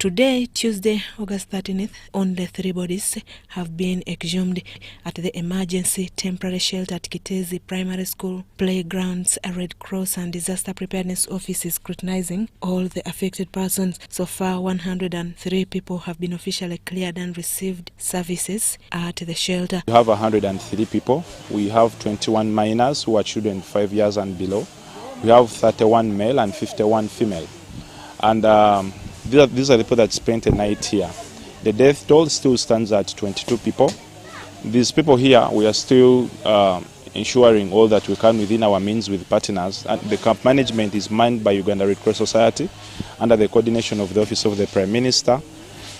[SPEAKER 2] Today, Tuesday, August 13th, only 3 bodies have been exhumed at the emergency temporary shelter at Kitezi Primary School playgrounds. A Red Cross and disaster preparedness office is scrutinizing all the affected persons. So far, 103 people have been officially cleared and received services at the shelter.
[SPEAKER 6] We have 103 people. We have 21 minors who are children 5 years and below. We have 31 male and 51 female. And these are the people that spent a night here. The death toll still stands at 22 people. These people here, we are still ensuring all that we can within our means with partners. And the camp management is manned by Uganda Red Cross Society under the coordination of the Office of the Prime Minister,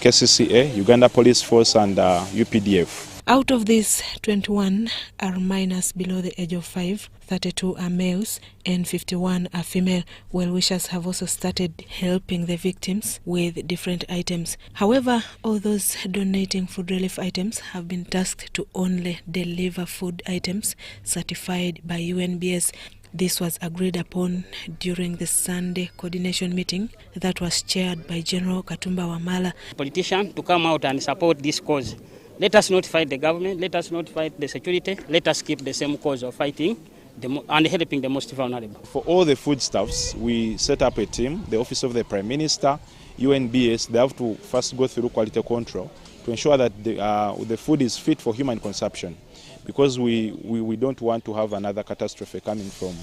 [SPEAKER 6] KCCA, Uganda Police Force and UPDF.
[SPEAKER 2] Out of these, 21 are minors below the age of 5, 32 are males, and 51 are female. Well-wishers have also started helping the victims with different items. However, all those donating food relief items have been tasked to only deliver food items certified by UNBS. This was agreed upon during the Sunday coordination meeting that was chaired by General Katumba Wamala.
[SPEAKER 25] Politicians to come out and support this cause. Let us not fight the government, let us not fight the security, let us keep the same cause of fighting and helping the most vulnerable.
[SPEAKER 6] For all the foodstuffs, we set up a team, the Office of the Prime Minister, UNBS. They have to first go through quality control to ensure that the food is fit for human consumption, because we don't want to have another catastrophe coming from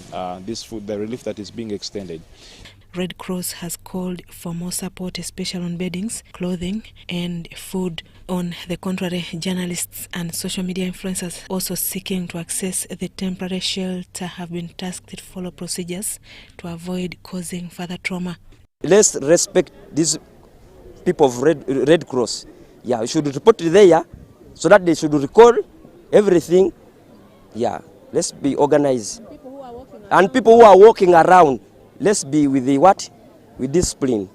[SPEAKER 6] this food, the relief that is being extended.
[SPEAKER 2] Red Cross has called for more support, especially on beddings, clothing and food. On the contrary, journalists and social media influencers also seeking to access the temporary shelter have been tasked to follow procedures to avoid causing further trauma.
[SPEAKER 26] Let's respect these people of Red Cross. Yeah, we should report there so that they should record everything. Yeah, let's be organized. And people who are walking around, let's be with the what? With discipline.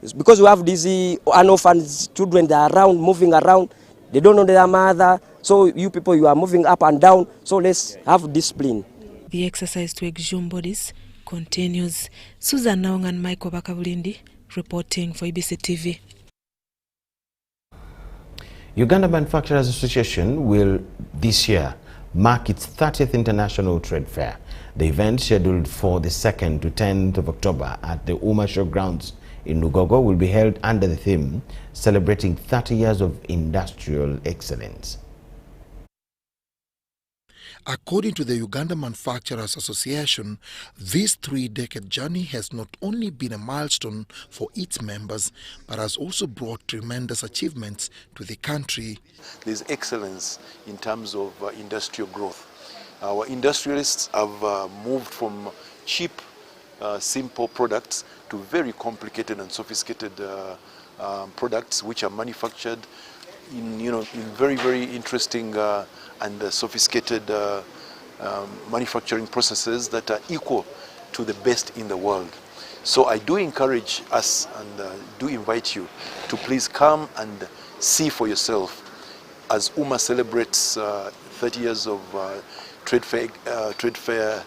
[SPEAKER 26] It's because we have these orphans children that are around, moving around. They don't know their mother. So you people, you are moving up and down. So let's have discipline.
[SPEAKER 2] The exercise to exhume bodies continues. Susan Naung and Michael Bakavulindi reporting for ABC TV.
[SPEAKER 1] Uganda Manufacturers Association will this year mark its 30th International Trade Fair. The event, scheduled for the 2nd to 10th of October at the Uma Showgrounds in Lugogo, will be held under the theme celebrating 30 years of industrial excellence.
[SPEAKER 7] According to the Uganda Manufacturers Association, this three-decade journey has not only been a milestone for its members, but has also brought tremendous achievements to the country.
[SPEAKER 8] There's excellence in terms of industrial growth. Our industrialists have moved from cheap, simple products to very complicated and sophisticated products which are manufactured in very, very interesting and sophisticated manufacturing processes that are equal to the best in the world. So I do encourage us and do invite you to please come and see for yourself as UMA celebrates 30 years of trade fair.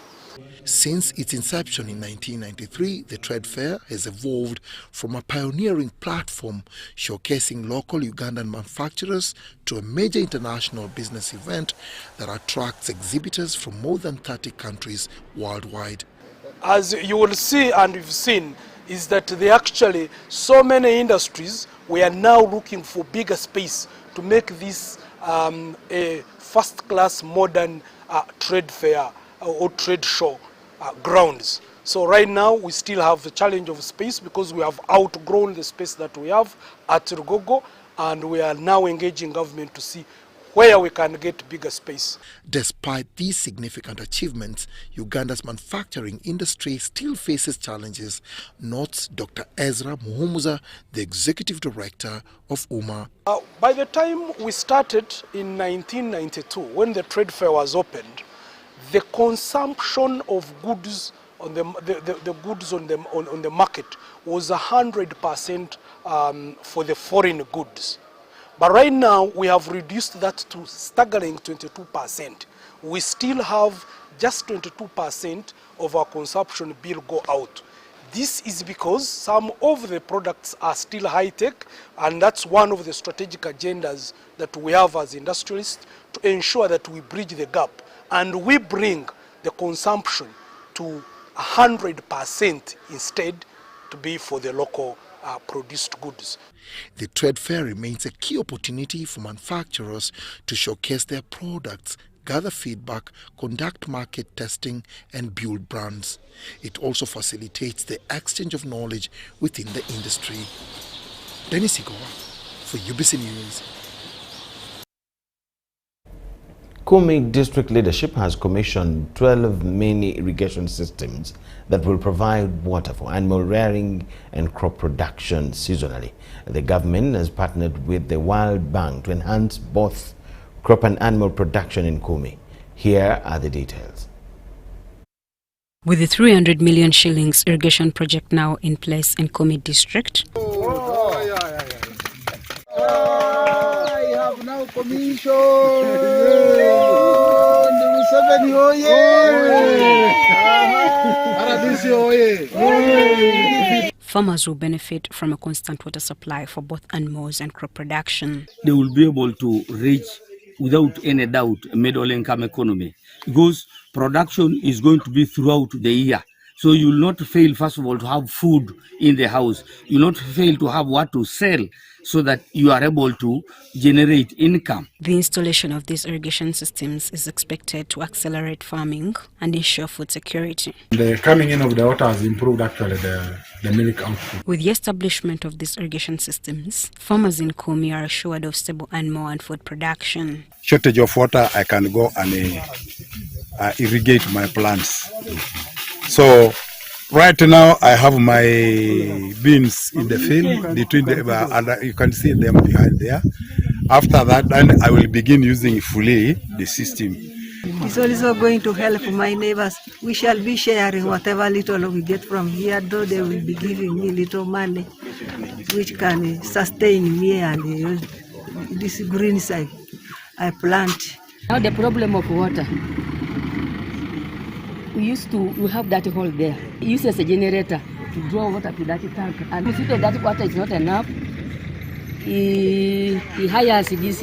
[SPEAKER 7] Since its inception in 1993, the trade fair has evolved from a pioneering platform showcasing local Ugandan manufacturers to a major international business event that attracts exhibitors from more than 30 countries worldwide.
[SPEAKER 9] As you will see and you've seen, is that there actually so many industries, we are now looking for bigger space to make this a first-class modern trade fair or trade show grounds. So right now we still have the challenge of space because we have outgrown the space that we have at Rugogo, and we are now engaging government to see where we can get bigger space.
[SPEAKER 7] Despite these significant achievements, Uganda's manufacturing industry still faces challenges, notes Dr. Ezra Muhumuza, the executive director of UMA.
[SPEAKER 9] By the time we started in 1992, when the trade fair was opened, the consumption of goods on the goods on the market was 100% for the foreign goods. But right now we have reduced that to staggering 22%. We still have just 22% of our consumption bill go out. This is because some of the products are still high-tech, and that's one of the strategic agendas that we have as industrialists to ensure that we bridge the gap and we bring the consumption to 100% instead to be for the local produced goods.
[SPEAKER 7] The trade fair remains a key opportunity for manufacturers to showcase their products, gather feedback, conduct market testing, and build brands. It also facilitates the exchange of knowledge within the industry. Dennis Igowa for UBC News.
[SPEAKER 1] Kumi district leadership has commissioned 12 mini irrigation systems that will provide water for animal rearing and crop production seasonally. The government has partnered with the World Bank to enhance both crop and animal production in Kumi. Here are the details.
[SPEAKER 10] With the 300 million shillings irrigation project now in place in Kumi district, farmers will benefit from a constant water supply for both animals and crop production.
[SPEAKER 12] They will be able to reach, without any doubt, a middle income economy, because production is going to be throughout the year. So you will not fail, first of all, to have food in the house. You will not fail to have what to sell, so that you are able to generate income.
[SPEAKER 10] The installation of these irrigation systems is expected to accelerate farming and ensure food security.
[SPEAKER 23] The coming in of the water has improved actually the milk output.
[SPEAKER 10] With the establishment of these irrigation systems, farmers in Kumi are assured of stable animal and food production.
[SPEAKER 23] Shortage of water, I can go and irrigate my plants. So right now I have my beans in the field between the, and you can see them behind there. After that, then I will begin using fully the system.
[SPEAKER 27] It's also going to help my neighbors. We shall be sharing whatever little we get from here, though they will be giving me little money, which can sustain me and this green side I plant.
[SPEAKER 28] Now the problem of water. We have that hole there. We use as a generator to draw water to that tank. And if that water is not enough, he hires these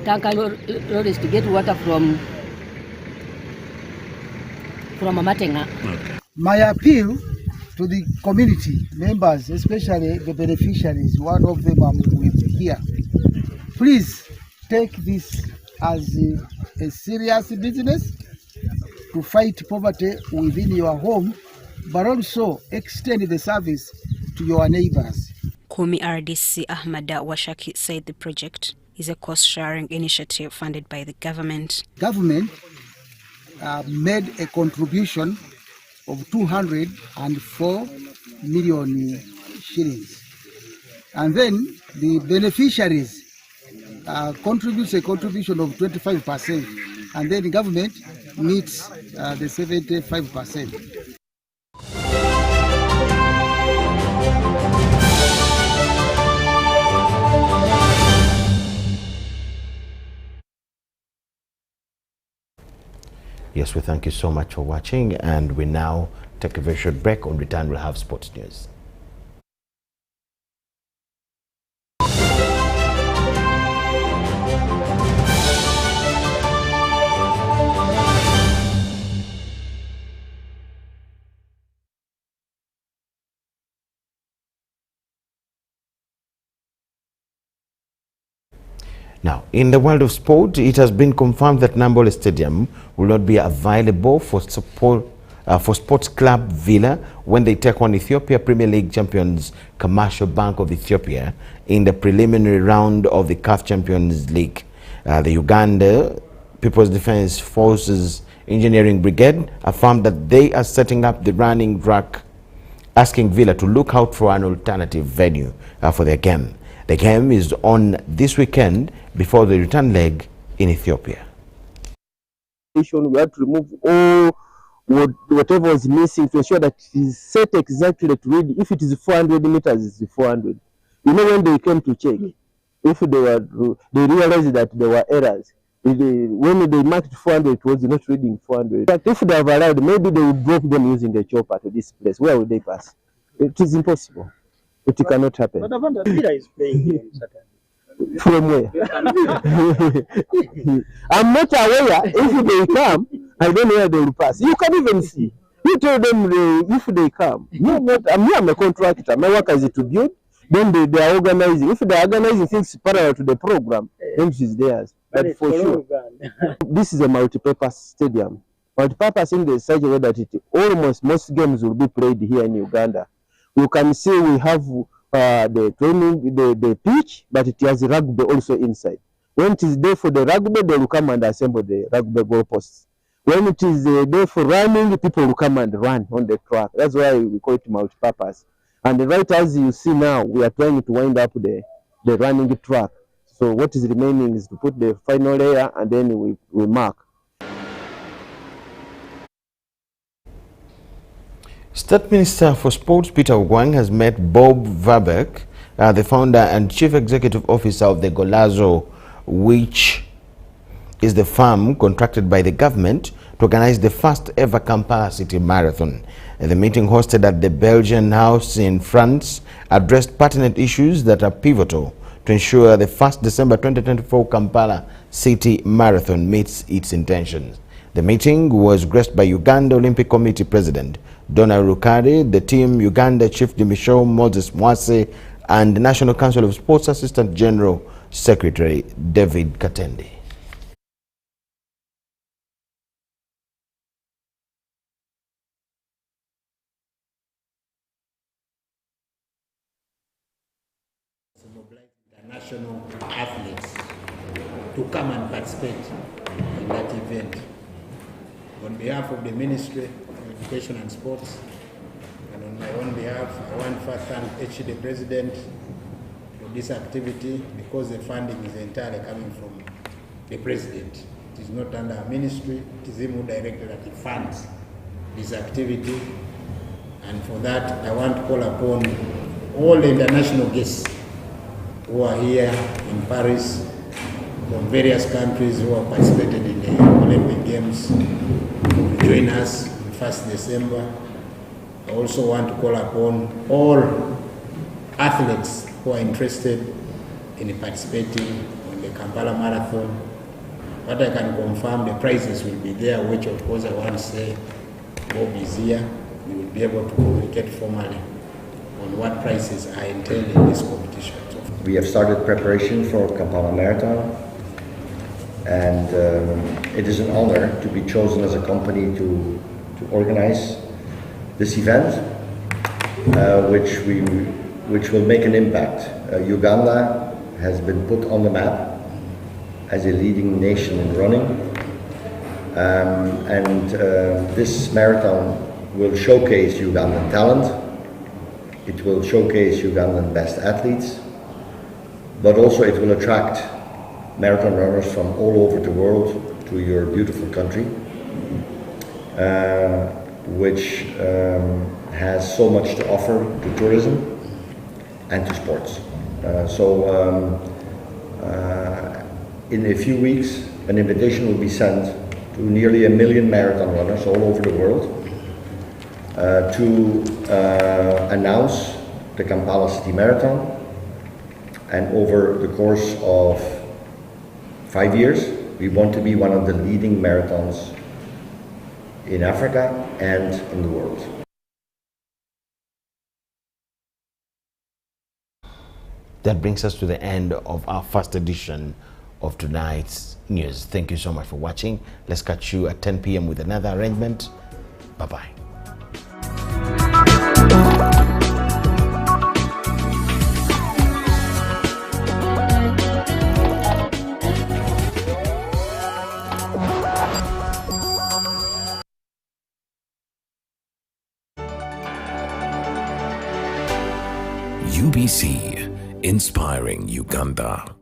[SPEAKER 28] tanker lorries to get water from Amatenga.
[SPEAKER 3] My appeal to the community members, especially the beneficiaries, one of them I'm with here, please take this as a serious business to fight poverty within your home, but also extend the service to your neighbors.
[SPEAKER 10] Kumi RDC Ahmada Washaki said the project is a cost-sharing initiative funded by the government.
[SPEAKER 3] Government made a contribution of 204 million shillings. And then the beneficiaries contributes a contribution of 25%, and then the government meets the 75%.
[SPEAKER 1] Yes, we thank you so much for watching, and we now take a very short break. On return, we'll have sports news. Now, in the world of sport, it has been confirmed that Nambole Stadium will not be available for Sports Club Villa when they take on Ethiopia Premier League champions Commercial Bank of Ethiopia in the preliminary round of the CAF Champions League. The Uganda People's Defense Forces Engineering Brigade affirmed that they are setting up the running track, asking Villa to look out for an alternative venue for their game. The game is on this weekend before the return leg in Ethiopia.
[SPEAKER 20] We have to remove all whatever is missing to ensure that it is set exactly to read. If it is 400 meters, it's 400. You know, when they came to check, if they realized that there were errors. When they marked 400, it was not reading 400. But if they have allowed, maybe they would drop them using a chopper to this place. Where would they pass? It is impossible. It cannot happen.
[SPEAKER 11] But Villa is playing
[SPEAKER 20] from where? I'm not aware. If they come, I don't know where they will pass. You can even see. You tell them if they come. I'm a contractor. My work is to build. Then they are organizing. If they are organizing things parallel to the program, then it is theirs. But for sure, this is a multi-purpose stadium. Multi-purpose in such a way that most games will be played here in Uganda. You can see we have the training, the pitch, but it has rugby also inside. When it is there for the rugby, they will come and assemble the rugby goalposts. When it is there for running, people will come and run on the track. That's why we call it multi-purpose. And right as you see now, we are trying to wind up the running track. So what is remaining is to put the final layer, and then we mark.
[SPEAKER 1] State Minister for Sports Peter Ogwang has met Bob Verbeek, the founder and chief executive officer of the Golazo, which is the firm contracted by the government to organize the first ever Kampala City Marathon. The meeting, hosted at the Belgian House in France, addressed pertinent issues that are pivotal to ensure the 1st December 2024 Kampala City Marathon meets its intentions. The meeting was graced by Uganda Olympic Committee President Donna Rukari, the Team Uganda Chief Micheal Moses Mwase, and the National Council of Sports Assistant General Secretary David Katendi.
[SPEAKER 13] International athletes to come and participate in that event. On behalf of the Ministry of Education and Sports, and on my own behalf, I want to first thank the President for this activity, because the funding is entirely coming from the President. It is not under our ministry, it is him who directed that he funds this activity. And for that, I want to call upon all the international guests who are here in Paris from various countries who have participated in the Olympic Games to join us on 1st December. I also want to call upon all athletes who are interested in participating in the Kampala Marathon. What I can confirm, the prizes will be there, which of course I want to say Bob is here. We will be able to communicate formally on what prizes are entailed in this competition.
[SPEAKER 14] We have started preparation for Kampala Marathon, and it is an honor to be chosen as a company to organize this event, which will make an impact. Uganda has been put on the map as a leading nation in running, and this marathon will showcase Ugandan talent. It will showcase Ugandan best athletes, but also it will attract marathon runners from all over the world to your beautiful country, which has so much to offer to tourism and to sports. In a few weeks, an invitation will be sent to nearly 1 million marathon runners all over the world to announce the Kampala City Marathon. And over the course of 5 years, we want to be one of the leading marathons in Africa and in the world.
[SPEAKER 1] That brings us to the end of our first edition of tonight's news. Thank you so much for watching. Let's catch you at 10 p.m. with another arrangement. Bye-bye.
[SPEAKER 24] UBC, inspiring Uganda.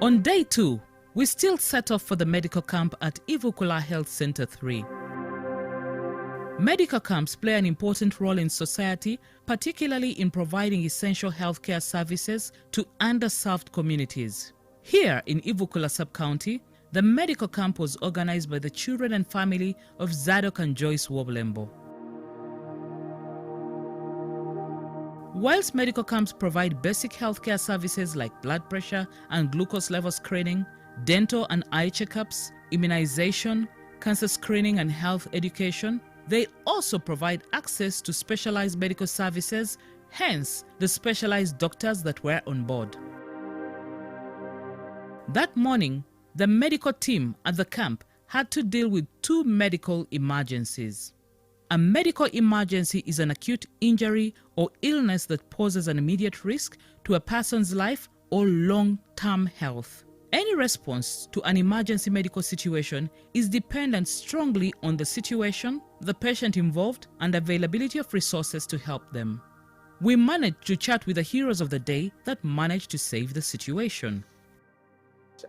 [SPEAKER 15] On day 2, we still set off for the medical camp at Ivukula Health Center 3. Medical camps play an important role in society, particularly in providing essential healthcare services to underserved communities. Here in Ivukula Sub-County, the medical camp was organized by the children and family of Zadok and Joyce Woblembo. Whilst medical camps provide basic healthcare services like blood pressure and glucose level screening, dental and eye checkups, immunization, cancer screening and health education, they also provide access to specialized medical services, hence the specialized doctors that were on board. That morning, the medical team at the camp had to deal with 2 medical emergencies. A medical emergency is an acute injury or illness that poses an immediate risk to a person's life or long-term health. Any response to an emergency medical situation is dependent strongly on the situation, the patient involved, and availability of resources to help them. We managed to chat with the heroes of the day that managed to save the situation.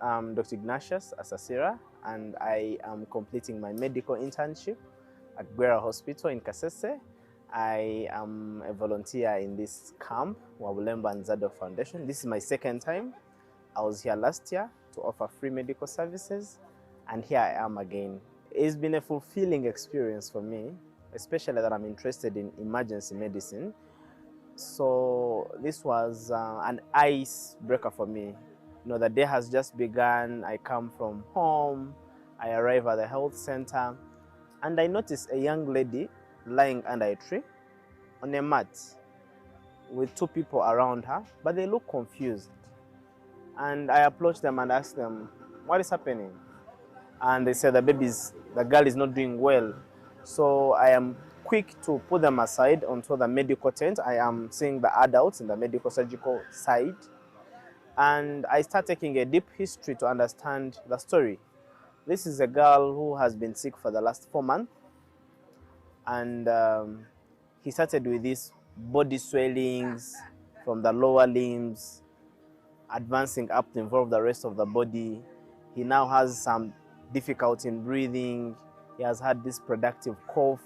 [SPEAKER 16] I'm Dr. Ignatius Asasira, and I am completing my medical internship at Gwera Hospital in Kasese. I am a volunteer in this camp, Wabulemba and Zadok Foundation. This is my second time. I was here last year to offer free medical services, and here I am again. It's been a fulfilling experience for me, especially that I'm interested in emergency medicine. So this was an icebreaker for me. You know, the day has just begun. I come from home, I arrive at the health center, and I noticed a young lady lying under a tree on a mat with 2 people around her, but they look confused. And I approached them and asked them, what is happening? And they said the girl is not doing well. So I am quick to put them aside onto the medical tent. I am seeing the adults in the medical surgical side. And I start taking a deep history to understand the story. This is a girl who has been sick for the last 4 months. And he started with these body swellings from the lower limbs, advancing up to involve the rest of the body. He now has some difficulty in breathing. He has had this productive cough.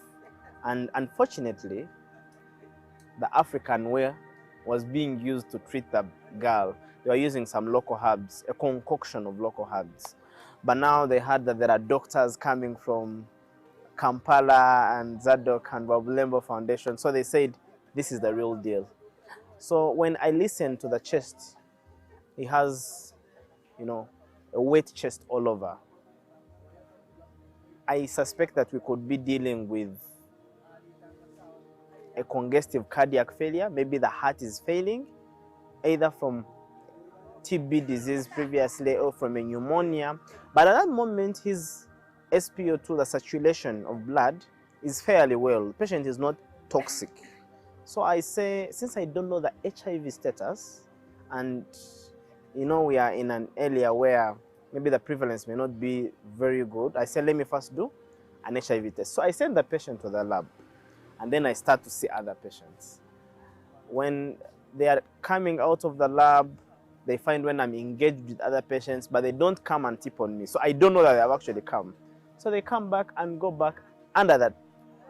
[SPEAKER 16] And unfortunately, the African way was being used to treat the girl. They were using some local herbs, a concoction of local herbs. But now they heard that there are doctors coming from Kampala and Zadok and Babulembo Foundation. So they said, this is the real deal. So when I listened to the chest, he has, you know, a wet chest all over. I suspect that we could be dealing with a congestive cardiac failure. Maybe the heart is failing, either from TB disease previously or from a pneumonia. But at that moment, his SpO2, the saturation of blood, is fairly well. The patient is not toxic. So I say, since I don't know the HIV status, and you know we are in an area where maybe the prevalence may not be very good, I say, let me first do an HIV test. So I send the patient to the lab, and then I start to see other patients. When they are coming out of the lab, they find when I'm engaged with other patients, but they don't come and tip on me. So I don't know that they have actually come. So they come back and go back under that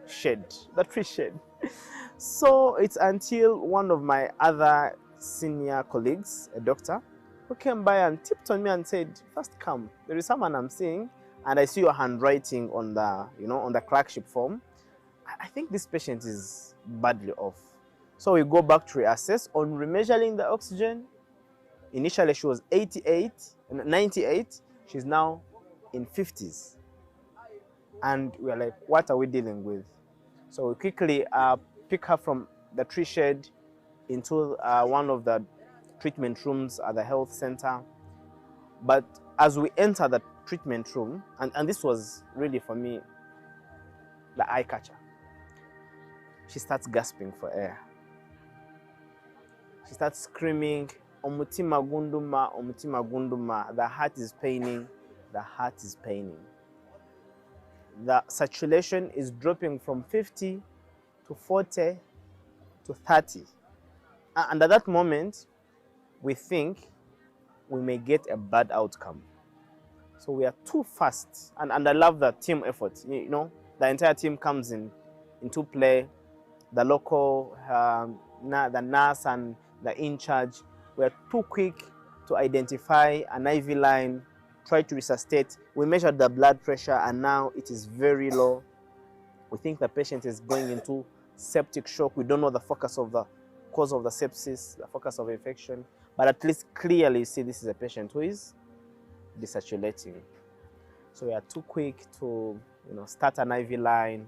[SPEAKER 16] shade, the tree shade. So it's until one of my other senior colleagues, a doctor, who came by and tipped on me and said, first come, there is someone I'm seeing, and I see your handwriting on the, you know, on the clerkship form. I think this patient is badly off. So we go back to reassess. On remeasuring the oxygen, initially she was 98, she's now in 50s. And we are like, what are we dealing with? So we quickly pick her from the tree shed into one of the treatment rooms at the health center. But as we enter the treatment room, and this was really for me the eye catcher, she starts gasping for air. She starts screaming, "Omutima gunduma, omutima gunduma." The heart is paining, the heart is paining. The saturation is dropping from 50 to 40 to 30. And at that moment, we think we may get a bad outcome. So we are too fast. And I love the team effort. You know, the entire team comes into play. The local, the nurse and the in-charge, we are too quick to identify an IV line, try to resuscitate. We measured the blood pressure and now it is very low. We think the patient is going into septic shock. We don't know the focus of the cause of the sepsis, the focus of infection, but at least clearly see this is a patient who is desaturating. So we are too quick to, you know, start an IV line,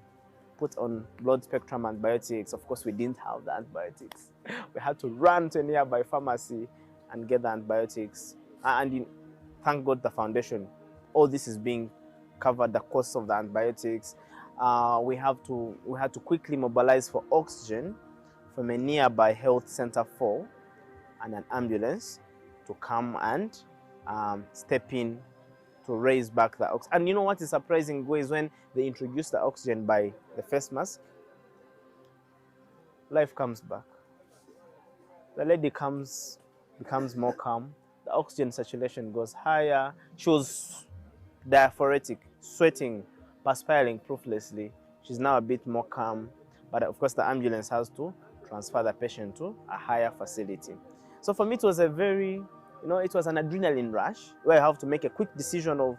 [SPEAKER 16] put on blood spectrum antibiotics. Of course, we didn't have the antibiotics. We had to run to a nearby pharmacy and get the antibiotics. And thank God the foundation, all this is being covered, the cost of the antibiotics. We had to quickly mobilize for oxygen from a nearby health center 4 and an ambulance to come and step in to raise back the oxygen. And you know what is surprising is when they introduce the oxygen by the face mask, life comes back. The lady becomes more calm. The oxygen saturation goes higher. She was diaphoretic, sweating, perspiring profusely. She's now a bit more calm. But of course, the ambulance has to transfer the patient to a higher facility. So for me, it was a very, you know, it was an adrenaline rush where I have to make a quick decision of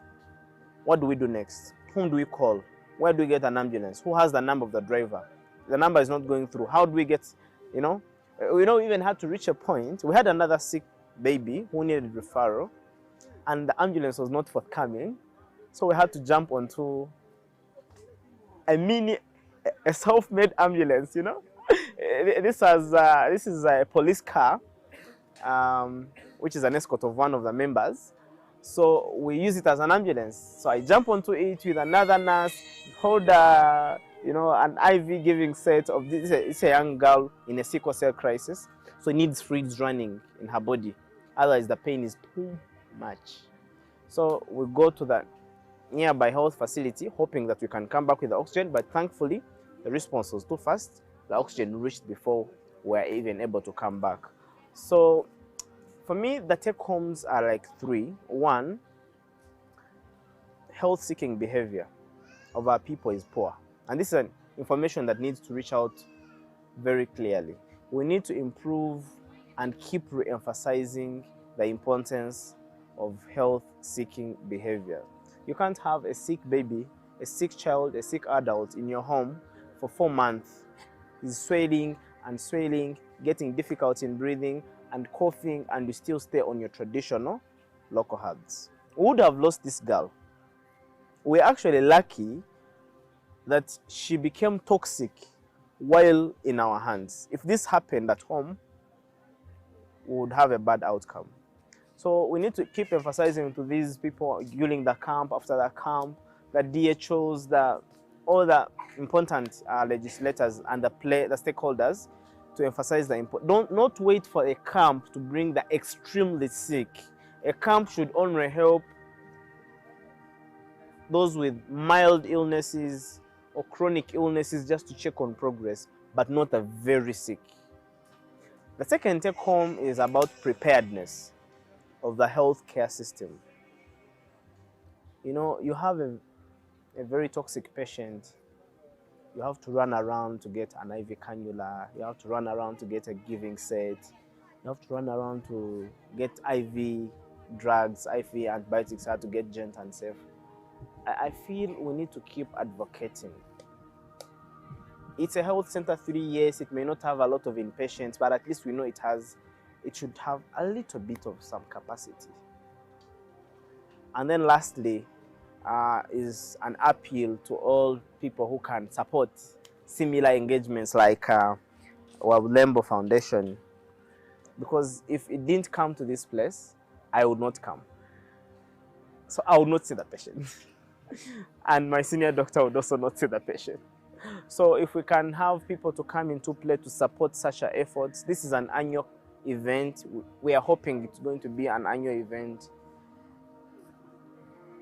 [SPEAKER 16] what do we do next? Whom do we call? Where do we get an ambulance? Who has the number of the driver? The number is not going through. How do we get, you know? We don't even have to reach a point. We had another sick baby who needed referral and the ambulance was not forthcoming. So we had to jump onto a self-made ambulance, you know? This is a police car, which is an escort of one of the members. So we use it as an ambulance. So I jump onto it with another nurse, hold you know, an IV giving set of this. It's a young girl in a sickle cell crisis, so needs fluids running in her body. Otherwise, the pain is too much. So we go to the nearby health facility, hoping that we can come back with the oxygen. But thankfully, the response was too fast. The oxygen reached before we were even able to come back. So for me, the take homes are like 3. 1, health-seeking behavior of our people is poor. And this is an information that needs to reach out very clearly. We need to improve and keep re-emphasizing the importance of health-seeking behavior. You can't have a sick baby, a sick child, a sick adult in your home for 4 months. He's swelling and swelling, getting difficulty in breathing and coughing, and you still stay on your traditional local herbs. We would have lost this girl. We're actually lucky that she became toxic while in our hands. If this happened at home, we would have a bad outcome. So we need to keep emphasizing to these people during the camp, after the camp, the DHOs, all the important legislators and the stakeholders to emphasize the importance. Not wait for a camp to bring the extremely sick. A camp should only help those with mild illnesses or chronic illnesses, just to check on progress, but not the very sick. The second take home is about preparedness of the healthcare system. You know, you have a very toxic patient, you have to run around to get an IV cannula, you have to run around to get a giving set, you have to run around to get IV drugs, IV antibiotics, how to get gent and safe. I feel we need to keep advocating. It's a health center, 3 years, it may not have a lot of inpatients, but at least we know it should have a little bit of some capacity. And then lastly, is an appeal to all people who can support similar engagements like Lembo Foundation, because if it didn't come to this place, I would not come. So I would not see the patient. And my senior doctor would also not see the patient. So if we can have people to come into play to support such efforts, this is an annual event. We are hoping it's going to be an annual event.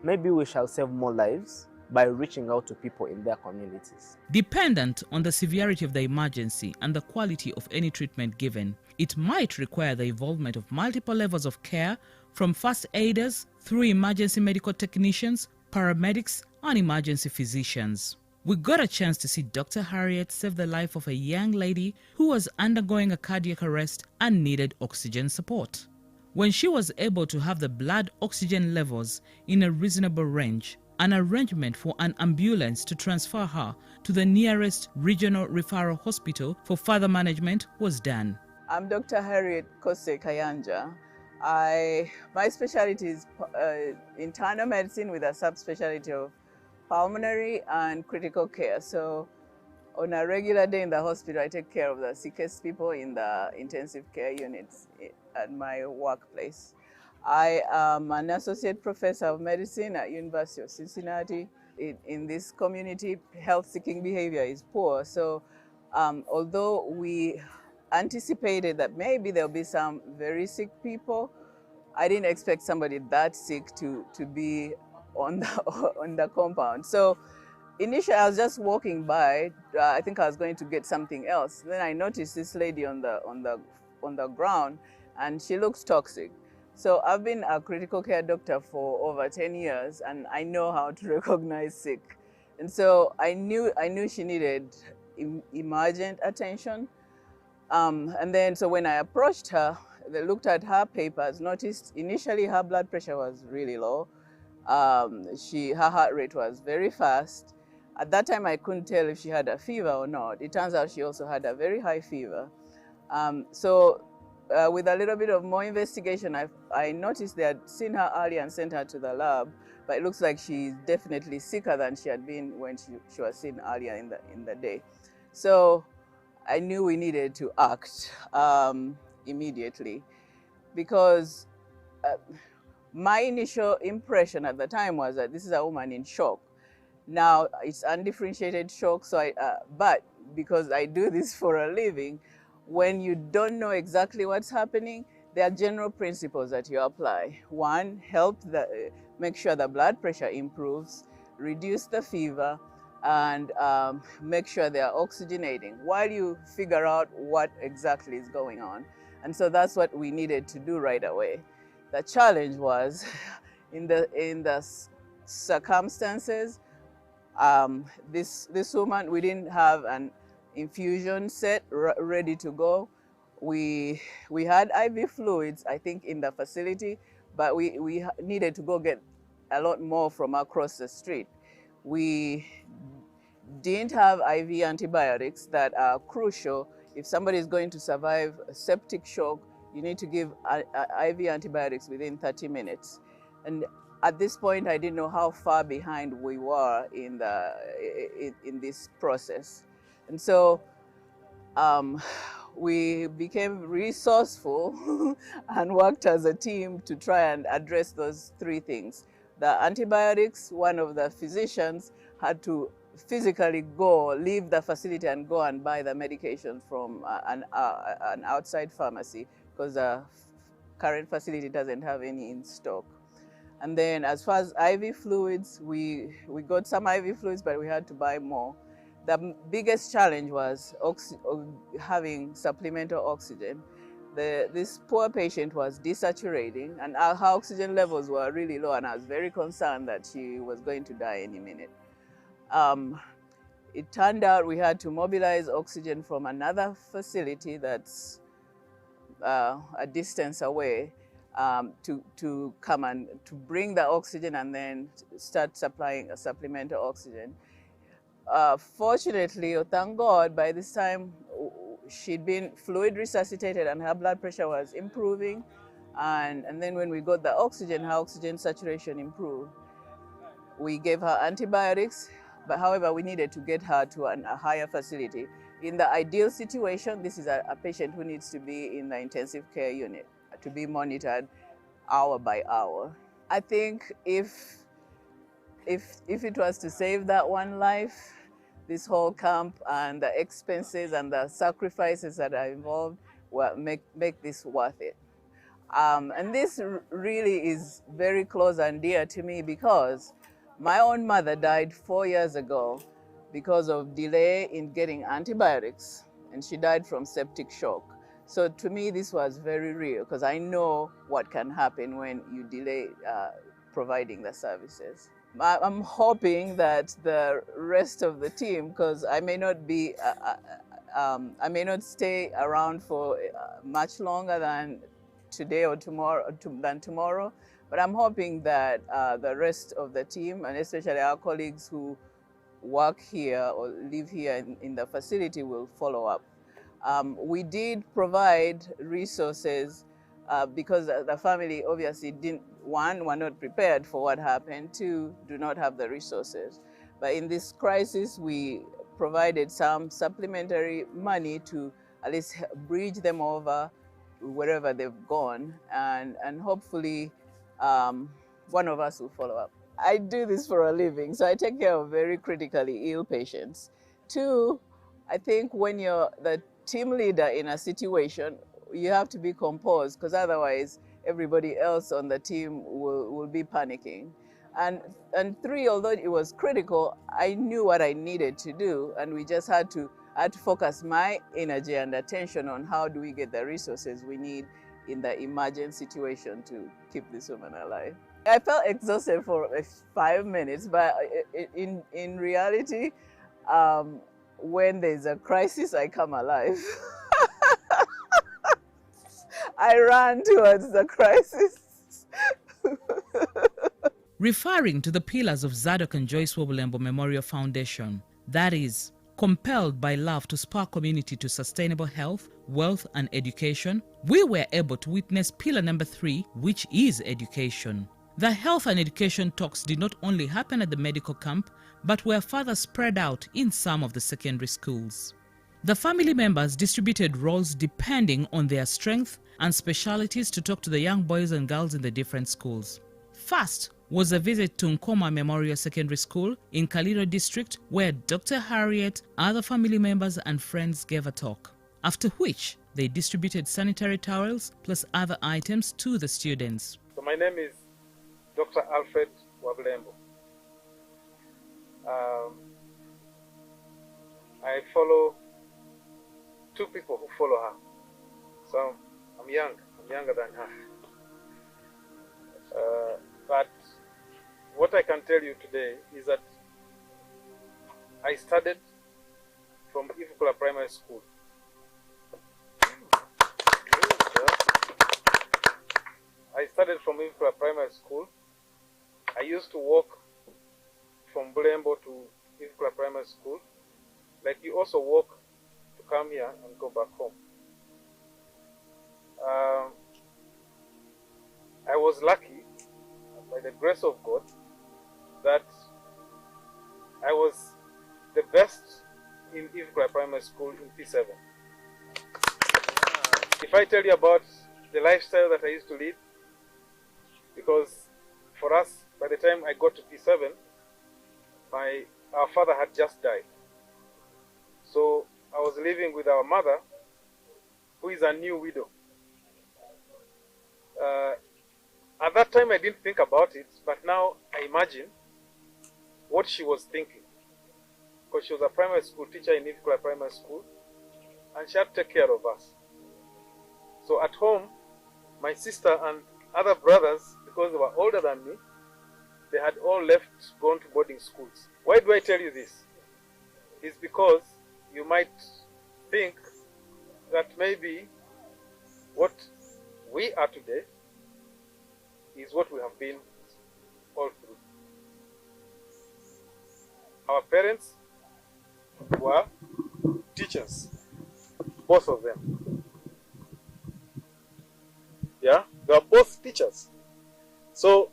[SPEAKER 16] Maybe we shall save more lives by reaching out to people in their communities.
[SPEAKER 15] Dependent on the severity of the emergency and the quality of any treatment given, it might require the involvement of multiple levels of care, from first aiders through emergency medical technicians, paramedics, and emergency physicians. We got a chance to see Dr. Harriet save the life of a young lady who was undergoing a cardiac arrest and needed oxygen support. When she was able to have the blood oxygen levels in a reasonable range, an arrangement for an ambulance to transfer her to the nearest regional referral hospital for further management was done.
[SPEAKER 4] I'm Dr. Harriet Kose Kayanja. My specialty is internal medicine with a subspecialty of pulmonary and critical care. So on a regular day in the hospital, I take care of the sickest people in the intensive care units at my workplace. I am an associate professor of medicine at University of Cincinnati. In this community, health-seeking behavior is poor. So although we anticipated that maybe there'll be some very sick people, I didn't expect somebody that sick to be on the compound. So initially I was just walking by. I think I was going to get something else. Then I noticed this lady on the ground, and she looks toxic. So I've been a critical care doctor for over 10 years, and I know how to recognize sick. And so I knew she needed emergent attention. And then so when I approached her, they looked at her papers, noticed initially her blood pressure was really low. Her heart rate was very fast. At that time, I couldn't tell if she had a fever or not. It turns out she also had a very high fever. With a little bit of more investigation, I noticed they had seen her earlier and sent her to the lab, but it looks like she's definitely sicker than she had been when she was seen earlier in the day. So I knew we needed to act immediately, because my initial impression at the time was that this is a woman in shock. Now it's undifferentiated shock, so but because I do this for a living, when you don't know exactly what's happening, there are general principles that you apply. One, make sure the blood pressure improves, reduce the fever, and make sure they are oxygenating while you figure out what exactly is going on. And so that's what we needed to do right away. The challenge was in the circumstances, this woman, we didn't have an infusion set ready to go. We had IV fluids, I think, in the facility, but we needed to go get a lot more from across the street. We didn't have IV antibiotics that are crucial. If somebody is going to survive a septic shock, you need to give IV antibiotics within 30 minutes. And at this point, I didn't know how far behind we were in this process. And so we became resourceful and worked as a team to try and address those three things. The antibiotics, one of the physicians had to physically leave the facility and go and buy the medication from an outside pharmacy because the current facility doesn't have any in stock. And then as far as IV fluids, we got some IV fluids, but we had to buy more. The biggest challenge was having supplemental oxygen. This poor patient was desaturating, and her oxygen levels were really low, and I was very concerned that she was going to die any minute. It turned out we had to mobilize oxygen from another facility that's a distance away to come and to bring the oxygen and then start supplying a supplemental oxygen. Fortunately, or thank God, by this time she'd been fluid resuscitated and her blood pressure was improving. And then when we got the oxygen, her oxygen saturation improved. We gave her antibiotics, but however, we needed to get her to a higher facility. In the ideal situation, this is a patient who needs to be in the intensive care unit to be monitored hour by hour. I think if it was to save that one life, this whole camp and the expenses and the sacrifices that are involved will make this worth it. And this really is very close and dear to me because my own mother died 4 years ago because of delay in getting antibiotics, and she died from septic shock. So to me, this was very real because I know what can happen when you delay providing the services. I'm hoping that the rest of the team, because I may not be, I may not stay around for much longer than today or tomorrow, but I'm hoping that the rest of the team, and especially our colleagues who work here or live here in the facility, will follow up. We did provide resources because the family obviously were not prepared for what happened, two, do not have the resources. But in this crisis, we provided some supplementary money to at least bridge them over wherever they've gone, and hopefully one of us will follow up. I do this for a living, so I take care of very critically ill patients. Two, I think when you're the team leader in a situation, you have to be composed because otherwise everybody else on the team will be panicking. And three, although it was critical, I knew what I needed to do, and we just had to focus my energy and attention on how do we get the resources we need in the emergent situation to keep this woman alive. I felt exhausted for 5 minutes, but in reality, when there's a crisis, I come alive. I ran towards the crisis.
[SPEAKER 15] Referring to the pillars of Zadok and Joyce Wobulembo Memorial Foundation, that is, compelled by love to spur community to sustainable health, wealth and education, we were able to witness pillar number 3, which is education. The health and education talks did not only happen at the medical camp, but were further spread out in some of the secondary schools. The family members distributed roles depending on their strength and specialities to talk to the young boys and girls in the different schools. First was a visit to Lukomwa Memorial Secondary School in Kaliro District, where Dr. Harriet, other family members and friends gave a talk, after which they distributed sanitary towels plus other items to the students.
[SPEAKER 5] So my name is Dr. Alfred Wabulembo. I follow 2 people who follow her. So I'm younger than her. But what I can tell you today is that I started from Ivukula Primary School. I started from Ivukula Primary School. I used to walk from Bulembo to Ivukula Primary School. Like you also walk to come here and go back home. I was lucky, by the grace of God, that I was the best in Ivukula Primary School in P7. If I tell you about the lifestyle that I used to lead, because for us, by the time I got to P7, our father had just died. So I was living with our mother, who is a new widow. At that time, I didn't think about it, but now I imagine what she was thinking. Because she was a primary school teacher in Ivukula Primary School, and she had to take care of us. So at home, my sister and other brothers, because they were older than me, they had all left, gone to boarding schools. Why do I tell you this? It's because you might think that maybe what we are today is what we have been all through. Our parents were teachers, both of them. Yeah, they were both teachers. So,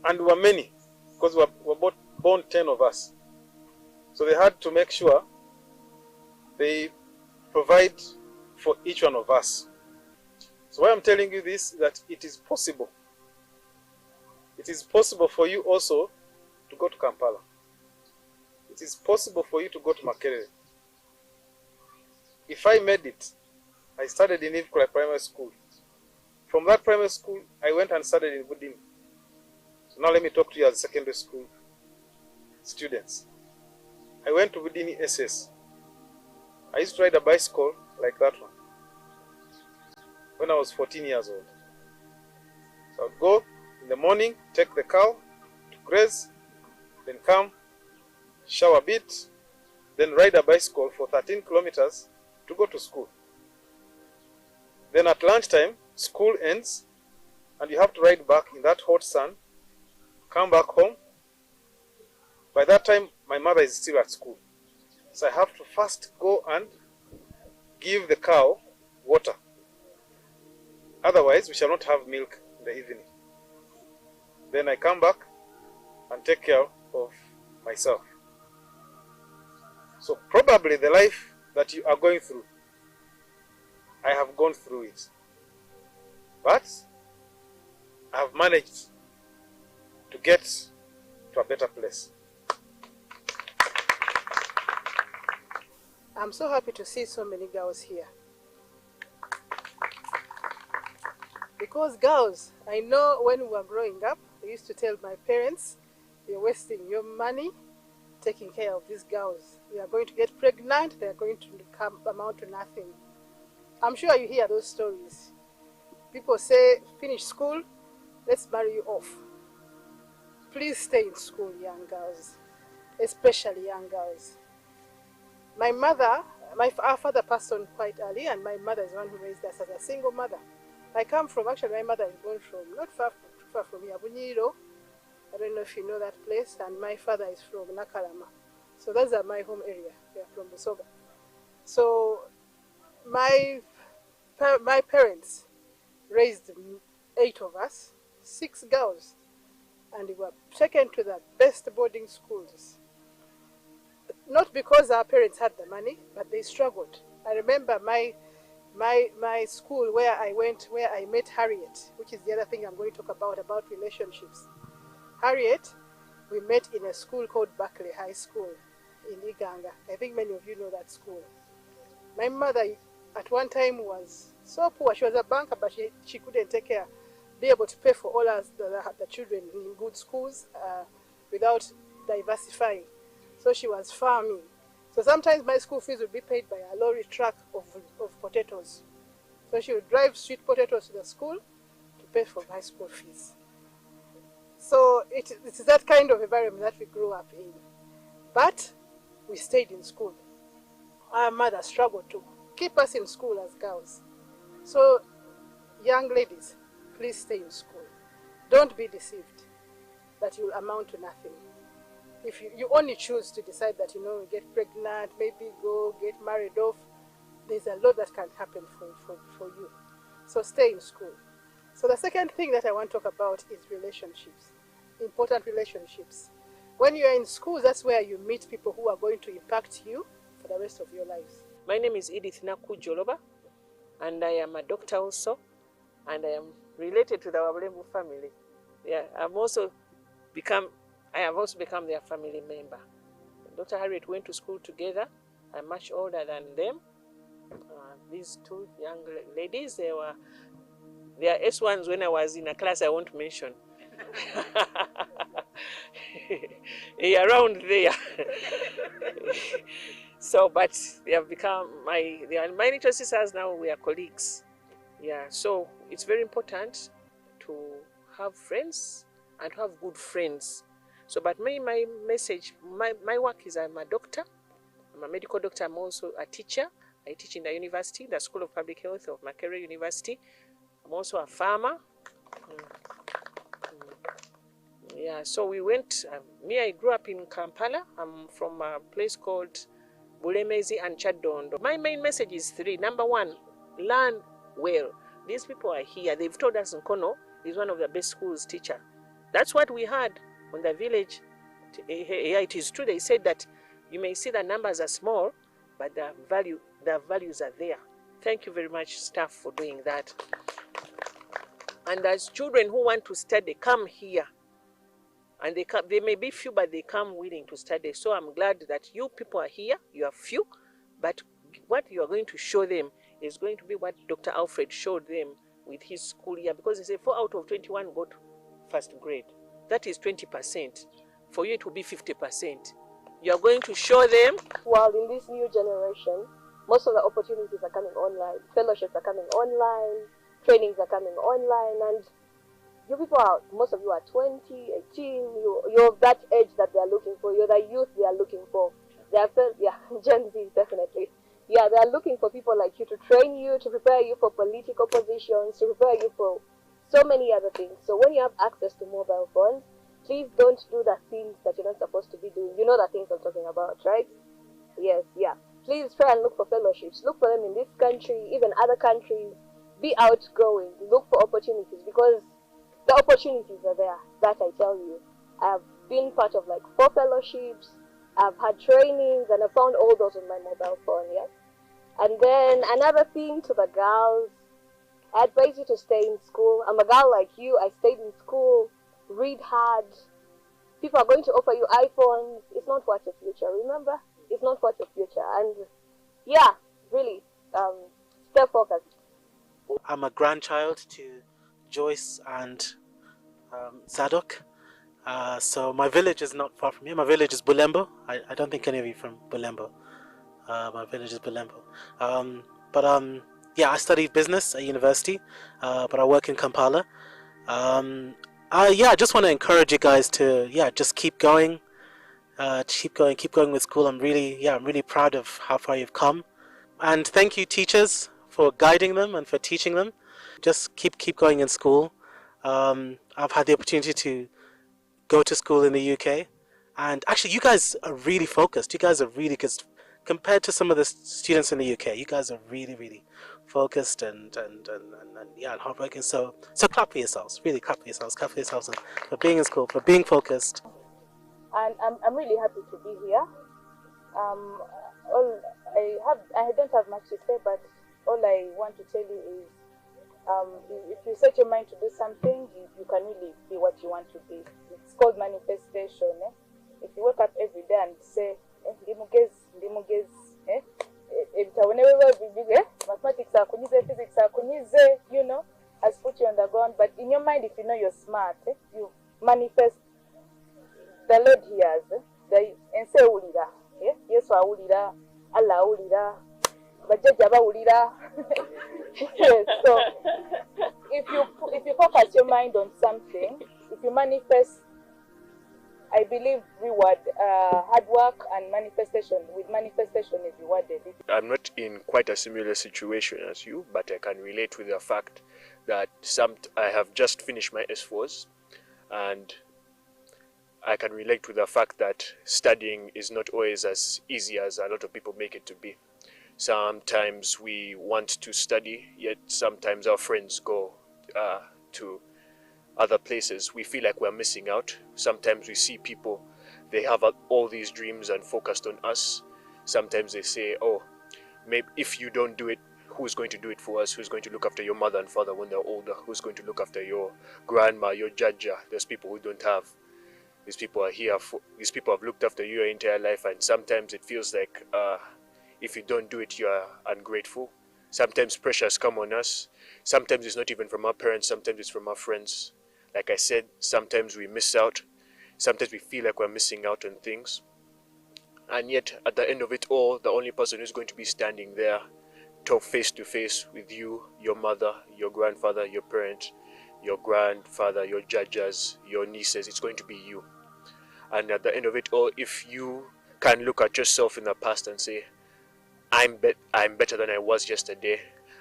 [SPEAKER 5] and we were many, because we were both born 10 of us. So they had to make sure they provide for each one of us. So why I'm telling you this is that it is possible. It is possible for you also to go to Kampala. It is possible for you to go to Makerere. If I made it, I started in Ivukula Primary School. From that primary school, I went and studied in Budini. So now let me talk to you as secondary school students. I went to Budini SS. I used to ride a bicycle like that one when I was 14 years old. So I'd go in the morning, take the cow to graze, then come, shower a bit, then ride a bicycle for 13 kilometers to go to school. Then at lunchtime, school ends, and you have to ride back in that hot sun, come back home. By that time, my mother is still at school. So I have to first go and give the cow water. Otherwise, we shall not have milk in the evening. Then I come back and take care of myself. So probably the life that you are going through, I have gone through it. But I have managed to get to a better place.
[SPEAKER 6] I'm so happy to see so many girls here. Because girls, I know when we were growing up, I used to tell my parents, you're wasting your money taking care of these girls. We are going to get pregnant, they are going to amount to nothing. I'm sure you hear those stories. People say, finish school, let's marry you off. Please stay in school, young girls, especially young girls. My mother, our father passed on quite early, and my mother is the one who raised us as a single mother. I come from, actually my mother is born from, not too far from here, Bunyiro. I don't know if you know that place, and my father is from Nakalama. So that's my home area, we are from Busoga. So my parents raised 8 of us, 6 girls, and we were taken to the best boarding schools. Not because our parents had the money, but they struggled. I remember my school where I went, where I met Harriet, which is the other thing I'm going to talk about relationships. Harriet, we met in a school called Berkeley High School in Iganga. I think many of you know that school. My mother at one time was so poor. She was a banker, but she couldn't be able to pay for all the children in good schools without diversifying. So she was farming. So sometimes my school fees would be paid by a lorry truck of potatoes. So she would drive sweet potatoes to the school to pay for my school fees. So it is that kind of environment that we grew up in. But we stayed in school. Our mother struggled to keep us in school as girls. So young ladies, please stay in school. Don't be deceived that you'll amount to nothing. If you only choose to decide that, you get pregnant, maybe go get married off, there's a lot that can happen for you. So stay in school. So the second thing that I want to talk about is relationships, important relationships. When you are in school, that's where you meet people who are going to impact you for the rest of your lives.
[SPEAKER 2] My name is Edith Nakujoloba, and I am a doctor also, and I am related to the Wabulembu family. Yeah, I have also become their family member. Dr. Harriet went to school together. I'm much older than them. These two young ladies, they are S1s when I was in a class I won't mention. Around there. So, but they have become they are my little sisters now. We are colleagues. Yeah, so it's very important to have friends and to have good friends. So, but my message, my work is I'm a doctor. I'm a medical doctor. I'm also a teacher. I teach in the university, the School of Public Health of Malaria University. I'm also a farmer. Yeah, so we went, I grew up in Kampala. I'm from a place called Bulemezi and Chadondo. My main message is three. Number one, learn well. These people are here. They've told us Nkono is one of the best schools teacher. That's what we had on the village. Yeah, it is true. They said that you may see the numbers are small, but the values are there. Thank you very much, staff, for doing that. And as children who want to study, come here. And they may be few, but they come willing to study. So I'm glad that you people are here. You are few, but what you are going to show them is going to be what Dr. Alfred showed them with his school year, because he said 4 out of 21 got first grade. That is 20%. For you, it will be 50%. You are going to show them.
[SPEAKER 17] While in this new generation, most of the opportunities are coming online. Fellowships are coming online. Trainings are coming online. And you people are, most of you are 20, 18. You're of that age that they are looking for. You're the youth they are looking for. Gen Z, definitely. Yeah, they are looking for people like you to train you, to prepare you for political positions, to prepare you for so many other things. So when you have access to mobile phones, please don't do the things that you're not supposed to be doing. You know the things I'm talking about, right? Yes, yeah. Please try and look for fellowships. Look for them in this country, even other countries. Be outgoing. Look for opportunities, because the opportunities are there, that I tell you. I've been part of like 4 fellowships. I've had trainings, and I found all those on my mobile phone, yeah? And then another thing to the girls, I advise you to stay in school. I'm a girl like you. I stayed in school, read hard. People are going to offer you iPhones. It's not what your future, remember? It's not what your future. And yeah, really, stay focused.
[SPEAKER 18] I'm a grandchild to Joyce and Zadok. So my village is not far from here. My village is Bulembo. I don't think any of you from Bulembo. My village is Bulembo. Yeah, I studied business at university, but I work in Kampala. I just want to encourage you guys to just keep going, keep going with school. I'm really proud of how far you've come, and thank you, teachers, for guiding them and for teaching them. Just keep going in school. I've had the opportunity to go to school in the UK, and actually, you guys are really focused. You guys are really good compared to some of the students in the UK. You guys are really focused and hardworking. So clap for yourselves. Really clap for yourselves. Clap for yourselves for being in school, for being focused.
[SPEAKER 17] And I'm really happy to be here. I don't have much to say, but all I want to tell you is, if you set your mind to do something, you can really be what you want to be. It's called manifestation. If you wake up every day and say, mathematics are kunyize, physics are kunyize, has put you on the ground. But in your mind, if you know you're smart, you manifest. The Lord hears. And say ulira. Yes, ulira. Allah ulira. Bajaja ba ulira. Yes. So if you focus your mind on something,
[SPEAKER 7] you manifest, I believe reward, hard work and manifestation. With manifestation is rewarded.
[SPEAKER 8] I'm not in quite a similar situation as you, but I can relate with the fact that I have just finished my S4s, and I can relate with the fact that studying is not always as easy as a lot of people make it to be. Sometimes we want to study, yet sometimes our friends go to other places. We feel like we're missing out. Sometimes we see people, they have all these dreams and focused on us. Sometimes they say, oh, maybe if you don't do it, who's going to do it for us? Who's going to look after your mother and father when they're older? Who's going to look after your grandma, your jaja? There's people who don't have. These people are here these people have looked after you your entire life, and sometimes it feels like if you don't do it, you are ungrateful. Sometimes pressures come on us. Sometimes it's not even from our parents, sometimes it's from our friends. Like I said, sometimes we miss out. Sometimes we feel like we're missing out on things. And yet, at the end of it all, the only person who's going to be standing there, talk face to face with you, your mother, your grandfather, your parent, your grandfather, your judges, your nieces, it's going to be you. And at the end of it all, if you can look at yourself in the past and say, I'm better than I was yesterday,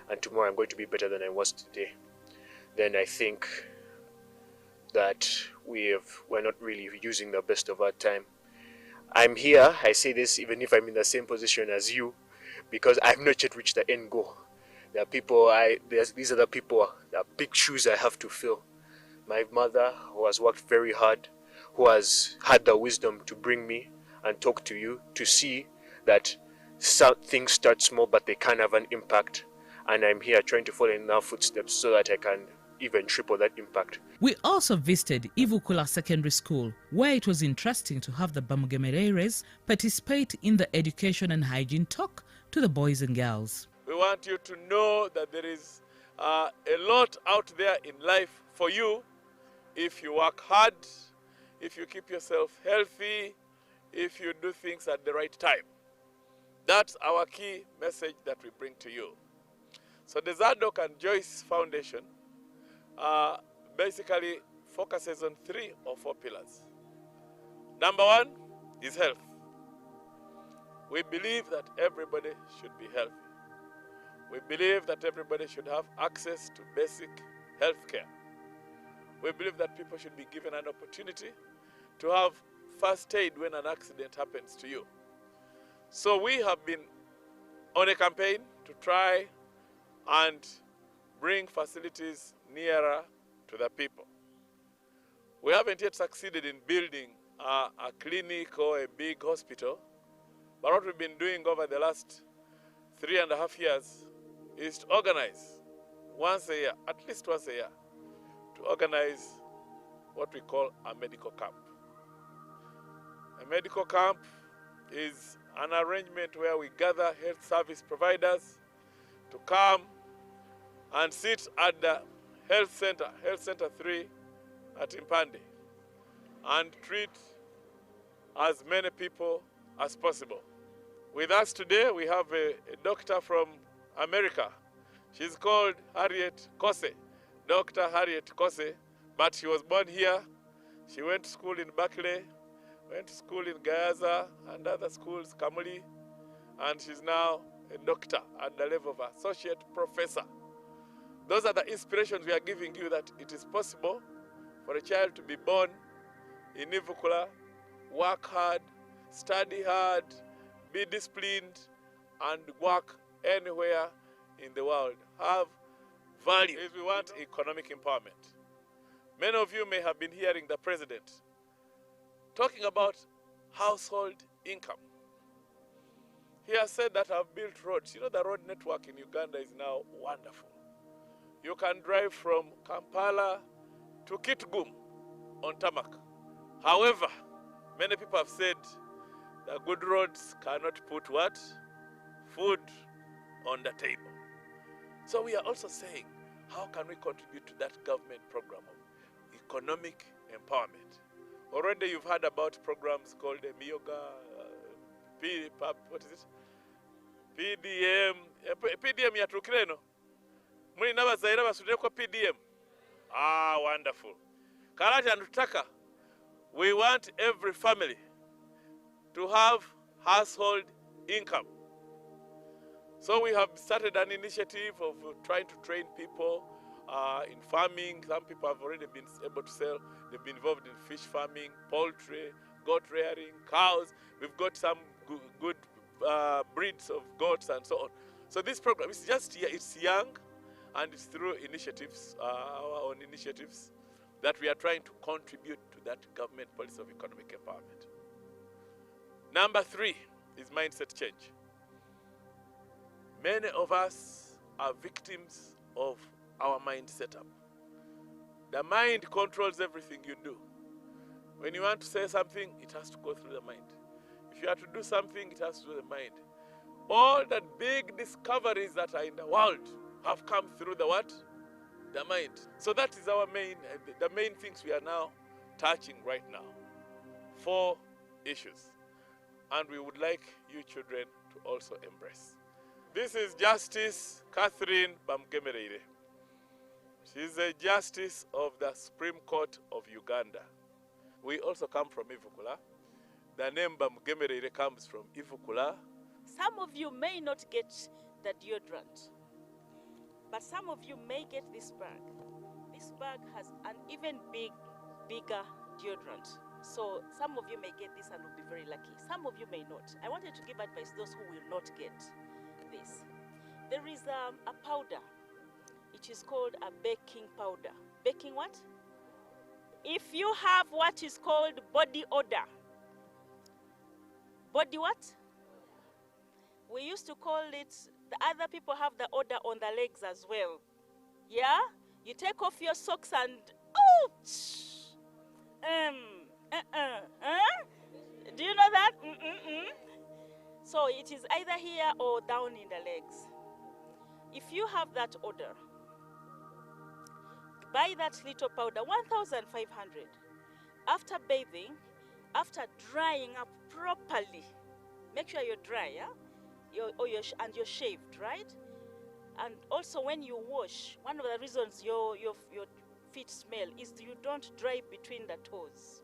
[SPEAKER 8] and tomorrow I'm going to be better than I was today, then I think that we're not really using the best of our time. I'm here, I say this even if I'm in the same position as you, because I've not yet reached the end goal. There are people, these are the people, the big shoes I have to fill. My mother, who has worked very hard, who has had the wisdom to bring me and talk to you, to see that some things start small but they can have an impact. And I'm here trying to follow in their footsteps so that I can even triple that impact.
[SPEAKER 15] We also visited Ivukula Secondary School, where it was interesting to have the Bamugemereres participate in the education and hygiene talk to the boys and girls.
[SPEAKER 9] We want you to know that there is a lot out there in life for you if you work hard, if you keep yourself healthy, if you do things at the right time. That's our key message that we bring to you. So the Zadok and Joyce Foundation basically focuses on 3 or 4 pillars. Number 1 is health. We believe that everybody should be healthy. We believe that everybody should have access to basic health care. We believe that people should be given an opportunity to have first aid when an accident happens to you. So we have been on a campaign to try and bring facilities nearer to the people. We haven't yet succeeded in building a clinic or a big hospital, but what we've been doing over the last 3.5 years is to organize once a year, at least once a year, to organize what we call a medical camp. A medical camp is an arrangement where we gather health service providers to come and sit at the Health Center 3 at Impande, and treat as many people as possible. With us today, we have a doctor from America. She's called Harriet Kose, Dr. Harriet Kose, but she was born here. She went to school in Berkeley, went to school in Gayaza and other schools, Kamuli, and she's now a doctor at the level of associate professor. Those are the inspirations we are giving you, that it is possible for a child to be born in Ivukula, work hard, study hard, be disciplined, and work anywhere in the world. Have value. If we want economic empowerment. Many of you may have been hearing the president talking about household income. He has said that I've built roads. You know, the road network in Uganda is now wonderful. You can drive from Kampala to Kitgum on tarmac. However, many people have said that good roads cannot put what? Food on the table. So we are also saying, how can we contribute to that government program of economic empowerment? Already you've heard about programs called the Miyoga, what is it? PDM ya Tukreno. Muli nabazaira basudde kwa PDM. Ah, wonderful. Karate and Tutaka, we want every family to have household income. So we have started an initiative of trying to train people in farming. Some people have already been able to sell. They've been involved in fish farming, poultry, goat rearing, cows. We've got some good breeds of goats and so on. So this program is just here, it's young, and it's through initiatives, our own initiatives, that we are trying to contribute to that government policy of economic empowerment. Number 3 is mindset change. Many of us are victims of our mind setup. The mind controls everything you do. When you want to say something, it has to go through the mind. If you have to do something, it has to do the mind. All the big discoveries that are in the world have come through the what? The mind. So that is our the main things we are now touching right now. 4 issues. And we would like you children to also embrace. This is Justice Catherine Bamgemereire. She's a justice of the Supreme Court of Uganda. We also come from Ivukula. The name Bamgemereire comes from Ivukula.
[SPEAKER 12] Some of you may not get the deodorant, but some of you may get this bag. This bag has an even bigger deodorant. So some of you may get this and will be very lucky. Some of you may not. I wanted to give advice to those who will not get this. There is a powder. It is called a baking powder. Baking what? If you have what is called body odor. Body what? We used to call it, the other people have the odor on the legs as well. Yeah? You take off your socks and, oh! Do you know that? So it is either here or down in the legs. If you have that odor, buy that little powder, 1,500. After bathing, after drying up properly, make sure you're dry, yeah? And you're shaved, right? And also when you wash, one of the reasons your feet smell is you don't dry between the toes.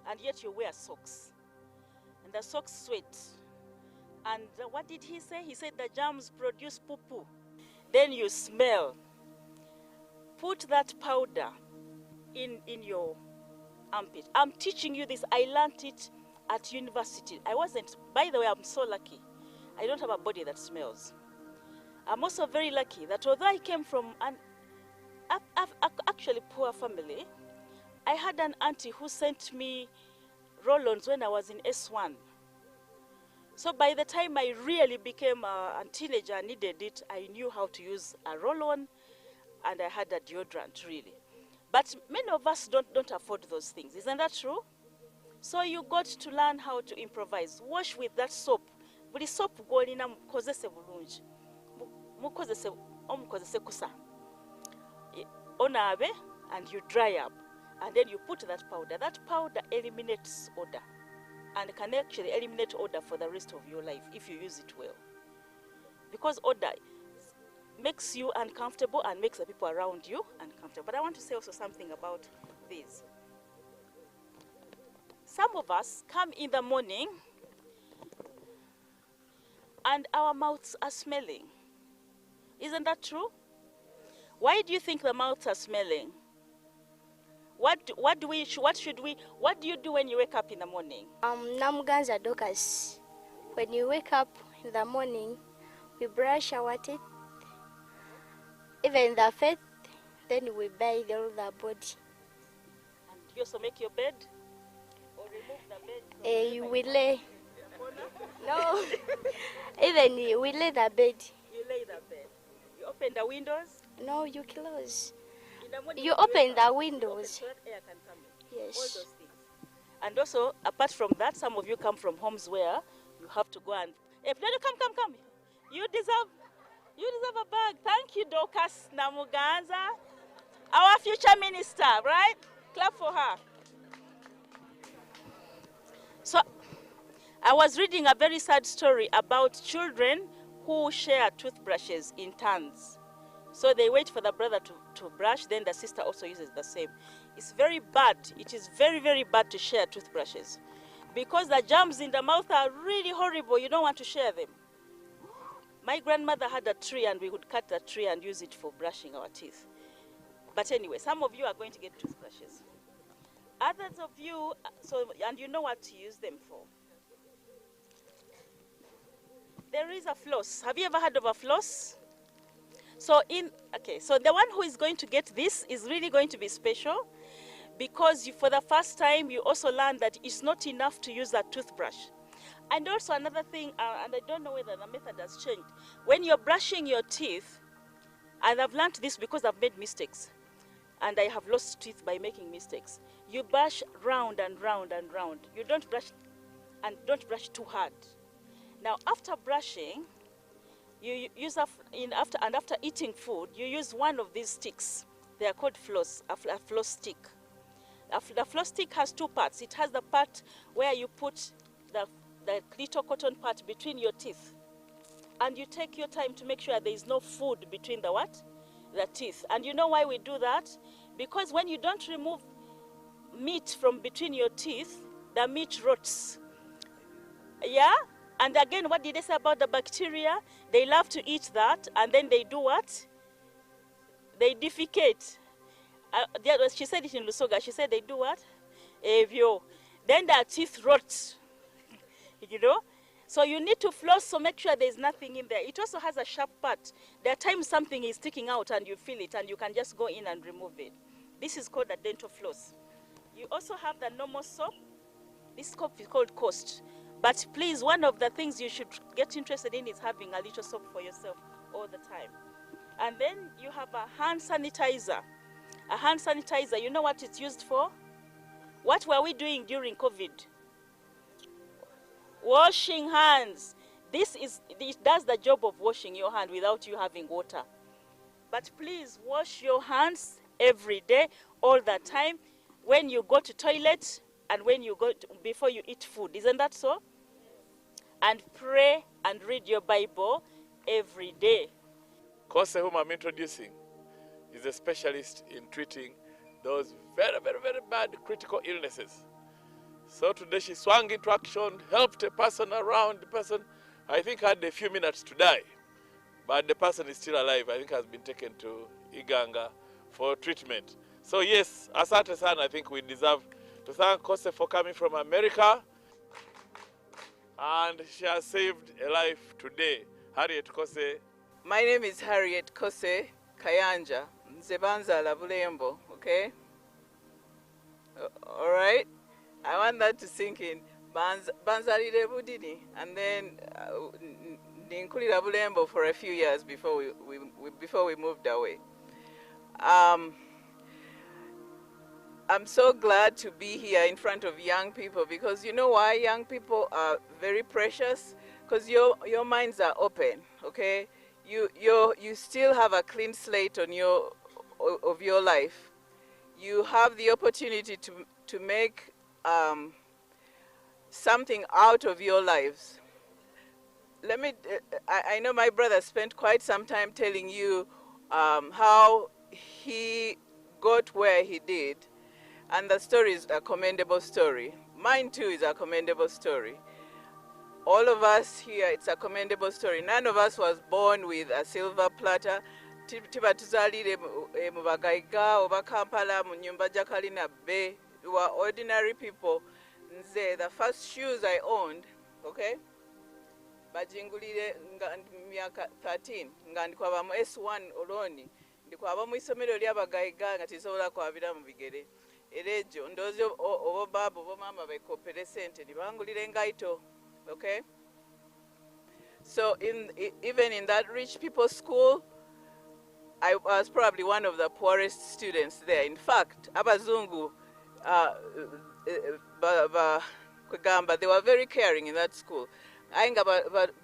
[SPEAKER 12] And yet you wear socks. And the socks sweat. And what did he say? He said the germs produce poo-poo. Then you smell. Put that powder in your armpit. I'm teaching you this. I learned it at university. By the way, I'm so lucky. I don't have a body that smells. I'm also very lucky that although I came from an actually poor family, I had an auntie who sent me roll-ons when I was in S1. So by the time I really became a teenager and needed it, I knew how to use a roll-on, and I had a deodorant, really. But many of us don't afford those things. Isn't that true? So you got to learn how to improvise. Wash with that soap. Buli soap gwolina mukozese bulungi. Mukozese kusa. Onaabe, and you dry up. And then you put that powder. That powder eliminates odor. And can actually eliminate odor for the rest of your life if you use it well. Because odor makes you uncomfortable and makes the people around you uncomfortable. But I want to say also something about this. Some of us come in the morning and our mouths are smelling. Isn't that true? Why do you think the mouths are smelling? What do you do when you wake up in the morning?
[SPEAKER 19] Namuganza Dokas. When you wake up in the morning, we brush our teeth, even the face, then we bathe all the body.
[SPEAKER 12] And you also make your bed? Or remove the bed?
[SPEAKER 19] You will lay. No. Even we lay the bed.
[SPEAKER 12] You lay the bed. You open the windows?
[SPEAKER 19] No, you close.
[SPEAKER 12] In the morning,
[SPEAKER 19] you open the windows.
[SPEAKER 12] So that air can come in.
[SPEAKER 19] Yes.
[SPEAKER 12] All those things. And also, apart from that, some of you come from homes where you have to go and, hey, come. You deserve a bag. Thank you, Dorcas Namuganza, our future minister, right? Clap for her. So, I was reading a very sad story about children who share toothbrushes in turns. So they wait for the brother to brush, then the sister also uses the same. It's very bad. It is very, very bad to share toothbrushes because the germs in the mouth are really horrible. You don't want to share them. My grandmother had a tree and we would cut the tree and use it for brushing our teeth. But anyway, some of you are going to get toothbrushes. Others of you, and you know what to use them for. There is a floss. Have you ever heard of a floss? So the one who is going to get this is really going to be special because for the first time you also learn that it's not enough to use a toothbrush. And also another thing, and I don't know whether the method has changed, when you're brushing your teeth, and I've learned this because I've made mistakes, and I have lost teeth by making mistakes, you brush round and round and round. You don't brush, and don't brush too hard. Now after brushing, you use after eating food, you use one of these sticks. They are called floss, a floss stick. The floss stick has two parts. It has the part where you put the little cotton part between your teeth. And you take your time to make sure there is no food between the teeth. And you know why we do that? Because when you don't remove meat from between your teeth, the meat rots. Yeah? And again, what did they say about the bacteria? They love to eat that, and then they do what? They defecate. She said it in Lusoga. She said they do what? Evio. Then their teeth rot. You know? So you need to floss, so make sure there's nothing in there. It also has a sharp part. There are times something is sticking out and you feel it, and you can just go in and remove it. This is called a dental floss. You also have the normal soap. This soap is called Coast. But please, one of the things you should get interested in is having a little soap for yourself all the time. And then you have a hand sanitizer. A hand sanitizer, you know what it's used for? What were we doing during COVID? Washing hands. It does the job of washing your hand without you having water. But please wash your hands every day, all the time, when you go to toilet and when you before you eat food. Isn't that so? And pray and read your Bible every day.
[SPEAKER 9] Kose, whom I'm introducing, is a specialist in treating those very, very, very bad critical illnesses. So today she swung into action, helped a person around. The person, I think, had a few minutes to die. But the person is still alive. I think has been taken to Iganga for treatment. So yes, asante sana, I think we deserve to thank Kose for coming from America. And she has saved a life today. Harriet Kose.
[SPEAKER 4] My name is Harriet Kose Kayanja. Nzebanza Labulembo, okay? All right? I want that to sink in. Banzalire Budini. And then Ninkulira Bulembo for a few years before we moved away. I'm so glad to be here in front of young people, because you know why young people are very precious? Because your minds are open, okay? You still have a clean slate on your life. You have the opportunity to make something out of your lives. I know my brother spent quite some time telling you how he got where he did. And the story is a commendable story. Mine too is a commendable story. All of us here, it's a commendable story. None of us was born with a silver platter. Tiba tuzalire mu bagaiga oba Kampala mu nyumba jakalina be. We were ordinary people. Nze, the first shoes I owned, okay? Bajingulire myaka 13 nga ndikwaba mu S1 oloni. Ndikwaba mu isomero ly'abagaiga nga tisobola kwabira mu bigere. Erejo ndozi obo baba obo mama bekopere sente nibangulire engaito, okay? So even in that rich people's school, I was probably one of the poorest students there. In fact, abazungu they were very caring in that school. Ainga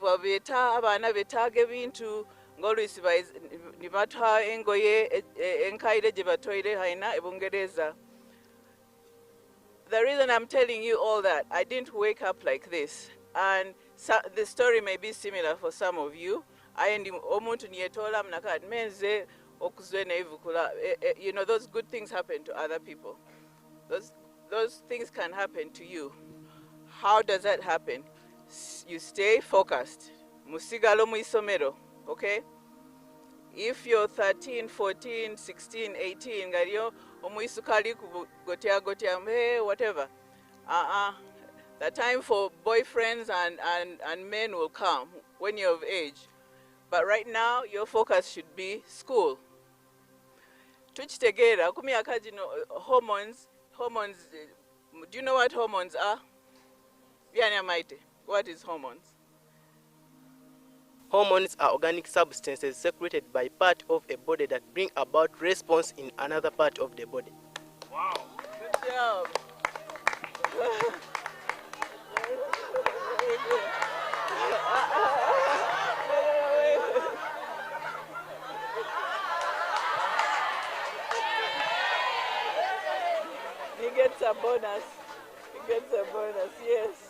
[SPEAKER 4] babeta abana betage bintu ngolwisi nibatwa engoye enkaire gye batwaire haina ebungereza. The reason I'm telling you all that, I didn't wake up like this. And the story may be similar for some of you. I am omuntu niyetola mnakat menze you know, those good things happen to other people. Those things can happen to you. How does that happen? You stay focused. Musigalo muisomero, okay? If you're 13, 14, 16, 18, ngariyo omuisukali gotia, hey, whatever. The time for boyfriends and men will come when you're of age. But right now, your focus should be school. Tuchitegera, kumiyaka jino hormones, do you know what hormones are? What is hormones?
[SPEAKER 10] Hormones are organic substances secreted by part of a body that bring about response in another part of the body.
[SPEAKER 4] Wow, good job. He gets a bonus. Yes.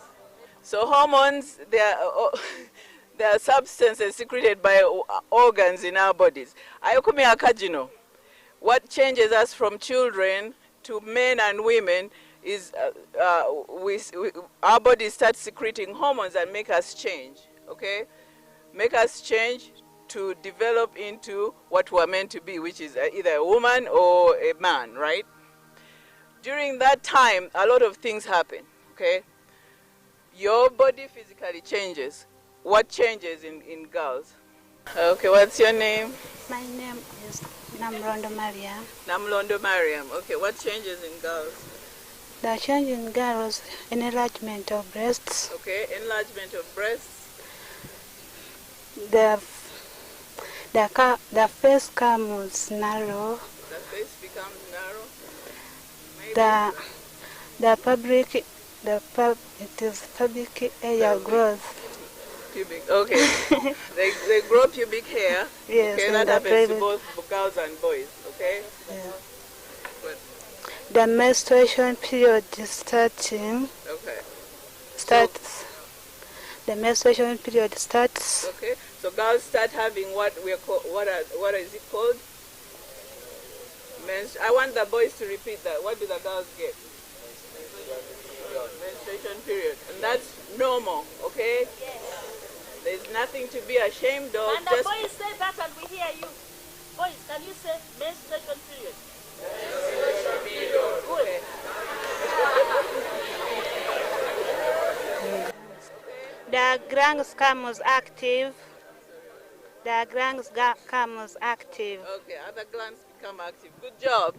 [SPEAKER 4] So hormones, they are substances secreted by organs in our bodies. Ayokumi akajino. What changes us from children to men and women is our bodies start secreting hormones that make us change. Okay, make us change to develop into what we're meant to be, which is either a woman or a man, right? During that time, a lot of things happen, okay? Your body physically changes. What changes in girls? Okay, what's your name?
[SPEAKER 21] My name is Namlondo Mariam.
[SPEAKER 4] Namlondo Mariam. Okay, what changes in girls?
[SPEAKER 21] The change in girls, enlargement of breasts.
[SPEAKER 4] Okay, enlargement of breasts.
[SPEAKER 21] The face becomes narrow.
[SPEAKER 4] The face becomes narrow.
[SPEAKER 21] It is pubic hair growth.
[SPEAKER 4] Pubic, okay. they grow pubic hair.
[SPEAKER 21] Yes,
[SPEAKER 4] okay, that happens to both girls and boys, okay?
[SPEAKER 21] Yeah.
[SPEAKER 4] Good.
[SPEAKER 21] The menstruation period is starting.
[SPEAKER 4] Okay.
[SPEAKER 21] The menstruation period starts.
[SPEAKER 4] Okay. So girls start having what is it called? I want the boys to repeat that. What do the girls get? Menstruation period. And that's normal, okay?
[SPEAKER 12] Yes.
[SPEAKER 4] There's nothing to be ashamed of.
[SPEAKER 12] And the boys say that and we hear you. Boys, can you say menstruation period? Menstruation period. Good.
[SPEAKER 21] The glands becomes active. The glands becomes active.
[SPEAKER 4] Okay, other glands become active. Good job.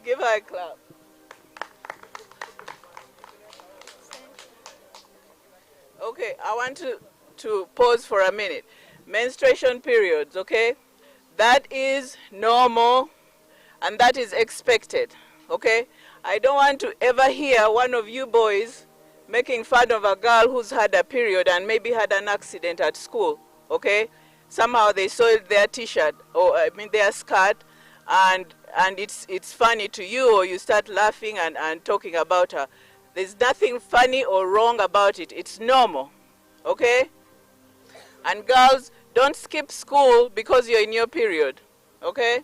[SPEAKER 4] Give her a clap. Okay, I want to pause for a minute. Menstruation periods, okay? That is normal and that is expected, okay? I don't want to ever hear one of you boys making fun of a girl who's had a period and maybe had an accident at school, okay? Somehow they soiled their t-shirt or their skirt and it's funny to you, or you start laughing and talking about her. There's nothing funny or wrong about it. It's normal, okay? And girls, don't skip school because you're in your period, okay?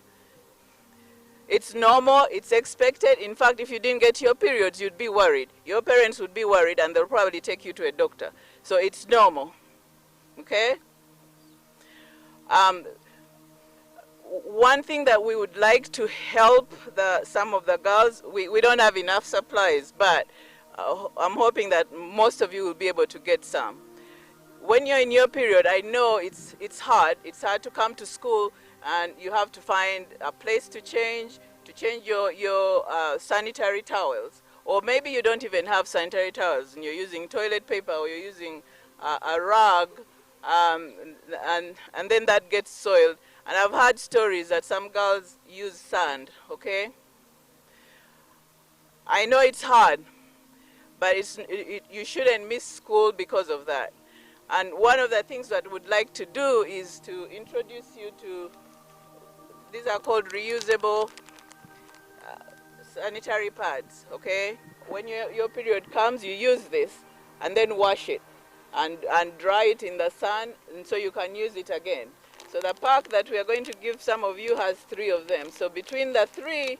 [SPEAKER 4] It's normal, it's expected. In fact, if you didn't get your periods, you'd be worried. Your parents would be worried and they'll probably take you to a doctor. So it's normal, okay? One thing that we would like to help some of the girls, we don't have enough supplies, but I'm hoping that most of you will be able to get some. When you're in your period, I know it's hard. It's hard to come to school and you have to find a place to change your sanitary towels. Or maybe you don't even have sanitary towels and you're using toilet paper or you're using a rag and then that gets soiled. And I've heard stories that some girls use sand, okay? I know it's hard, but you shouldn't miss school because of that. And one of the things that we'd like to do is to introduce you to, these are called reusable sanitary pads, okay? When your period comes, you use this and then wash it and dry it in the sun, and so you can use it again. So the pack that we are going to give some of you has 3 of them. So between the 3,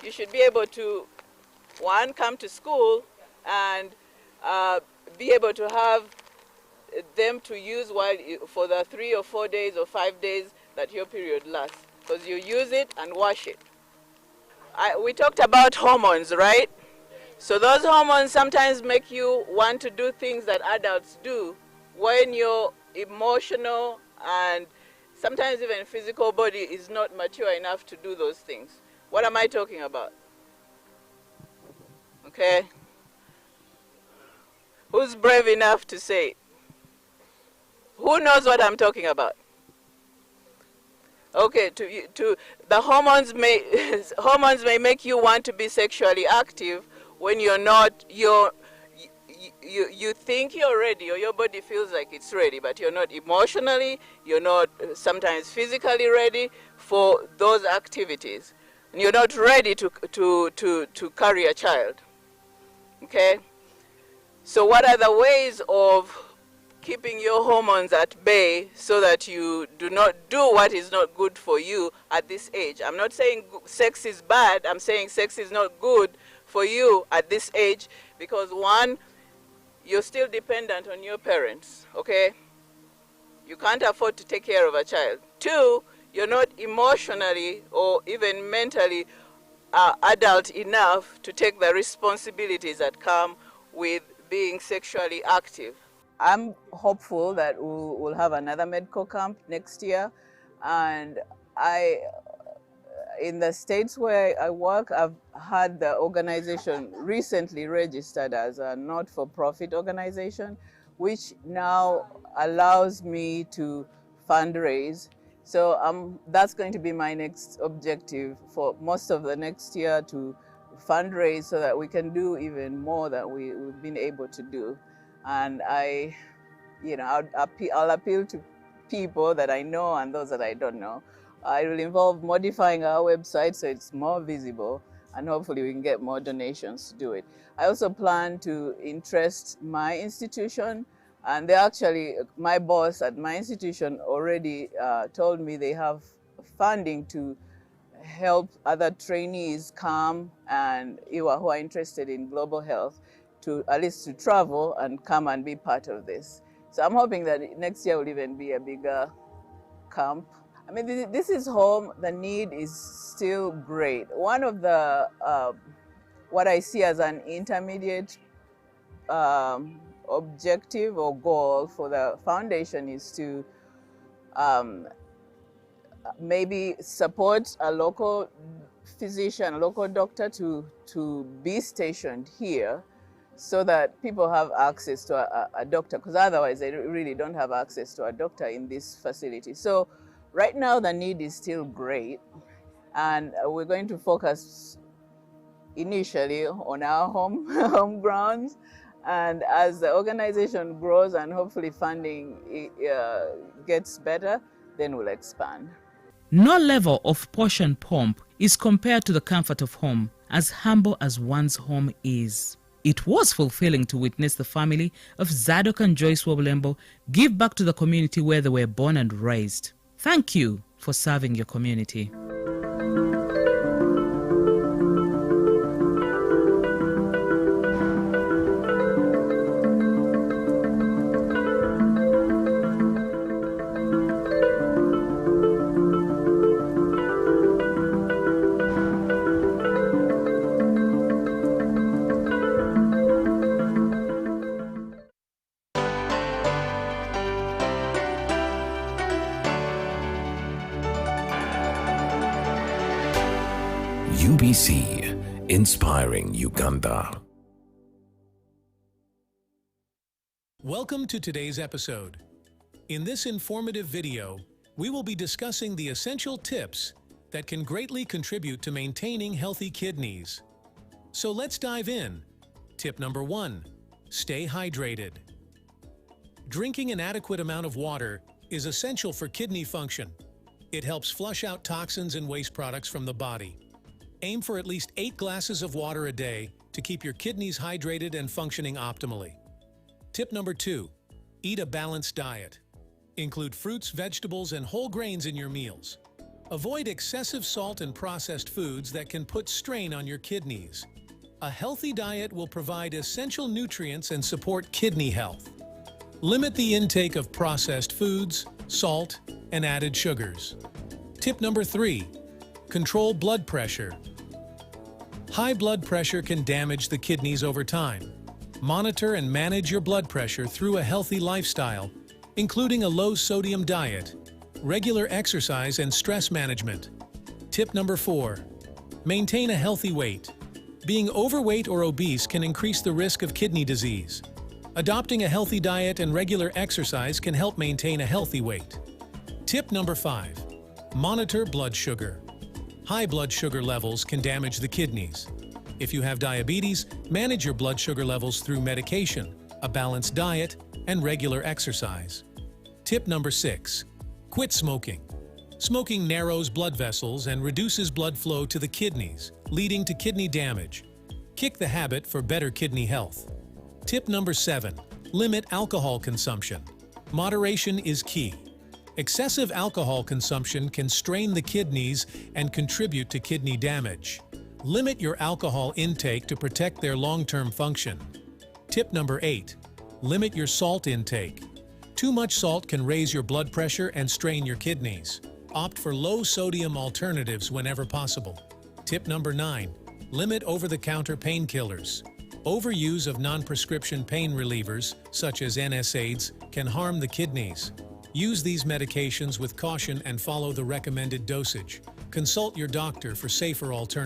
[SPEAKER 4] you should be able to, 1, come to school and be able to have them to use for the 3 or 4 days or 5 days that your period lasts. Because you use it and wash it. We talked about hormones, right? So those hormones sometimes make you want to do things that adults do when your emotional and sometimes even physical body is not mature enough to do those things. What am I talking about? Okay? Who's brave enough to say it? Who knows what I'm talking about? Okay, the hormones may make you want to be sexually active when you're not, you think you're ready or your body feels like it's ready, but you're not emotionally, you're not sometimes physically ready for those activities. And you're not ready to carry a child. Okay? So what are the ways of keeping your hormones at bay so that you do not do what is not good for you at this age? I'm not saying sex is bad, I'm saying sex is not good for you at this age because 1, you're still dependent on your parents, okay? You can't afford to take care of a child. 2, you're not emotionally or even mentally adult enough to take the responsibilities that come with being sexually active. I'm hopeful that we'll have another medical camp next year, and in the states where I work, I've had the organization recently registered as a not-for-profit organization, which now allows me to fundraise. So that's going to be my next objective for most of the next year, to fundraise so that we can do even more than we've been able to do. And I'll appeal to people that I know and those that I don't know. It will involve modifying our website so it's more visible, and hopefully we can get more donations to do it. I also plan to interest my institution, and my boss at my institution already told me they have funding to help other trainees come and who are interested in global health to at least to travel and come and be part of this. So I'm hoping that next year will even be a bigger camp. I mean, this is home. The need is still great. One of the, what I see as an intermediate objective or goal for the foundation is to maybe support a local physician, a local doctor to be stationed here so that people have access to a doctor, because otherwise they really don't have access to a doctor in this facility. So right now the need is still great, and we're going to focus initially on our home grounds, and as the organization grows and hopefully funding gets better, then we'll expand.
[SPEAKER 15] No level of portion pomp is compared to the comfort of home, as humble as one's home is. It was fulfilling to witness the family of Zadok and Joyce Wobulembo give back to the community where they were born and raised. Thank you for serving your community.
[SPEAKER 3] UBC, inspiring Uganda.
[SPEAKER 11] Welcome to today's episode. In this informative video, we will be discussing the essential tips that can greatly contribute to maintaining healthy kidneys. So let's dive in. Tip number 1, stay hydrated. Drinking an adequate amount of water is essential for kidney function. It helps flush out toxins and waste products from the body. Aim for at least 8 glasses of water a day to keep your kidneys hydrated and functioning optimally. Tip number 2, eat a balanced diet. Include fruits, vegetables, and whole grains in your meals. Avoid excessive salt and processed foods that can put strain on your kidneys. A healthy diet will provide essential nutrients and support kidney health. Limit the intake of processed foods, salt, and added sugars. Tip number 3, control blood pressure. High blood pressure can damage the kidneys over time. Monitor and manage your blood pressure through a healthy lifestyle, including a low-sodium diet, regular exercise, and stress management. Tip number 4, maintain a healthy weight. Being overweight or obese can increase the risk of kidney disease. Adopting a healthy diet and regular exercise can help maintain a healthy weight. Tip number 5, monitor blood sugar. High blood sugar levels can damage the kidneys. If you have diabetes, manage your blood sugar levels through medication, a balanced diet, and regular exercise. Tip number 6, quit smoking. Smoking narrows blood vessels and reduces blood flow to the kidneys, leading to kidney damage. Kick the habit for better kidney health. Tip number 7, limit alcohol consumption. Moderation is key. Excessive alcohol consumption can strain the kidneys and contribute to kidney damage. Limit your alcohol intake to protect their long-term function. Tip number 8, limit your salt intake. Too much salt can raise your blood pressure and strain your kidneys. Opt for low-sodium alternatives whenever possible. Tip number 9, limit over-the-counter painkillers. Overuse of non-prescription pain relievers, such as NSAIDs, can harm the kidneys. Use these medications with caution and follow the recommended dosage. Consult your doctor for safer alternatives.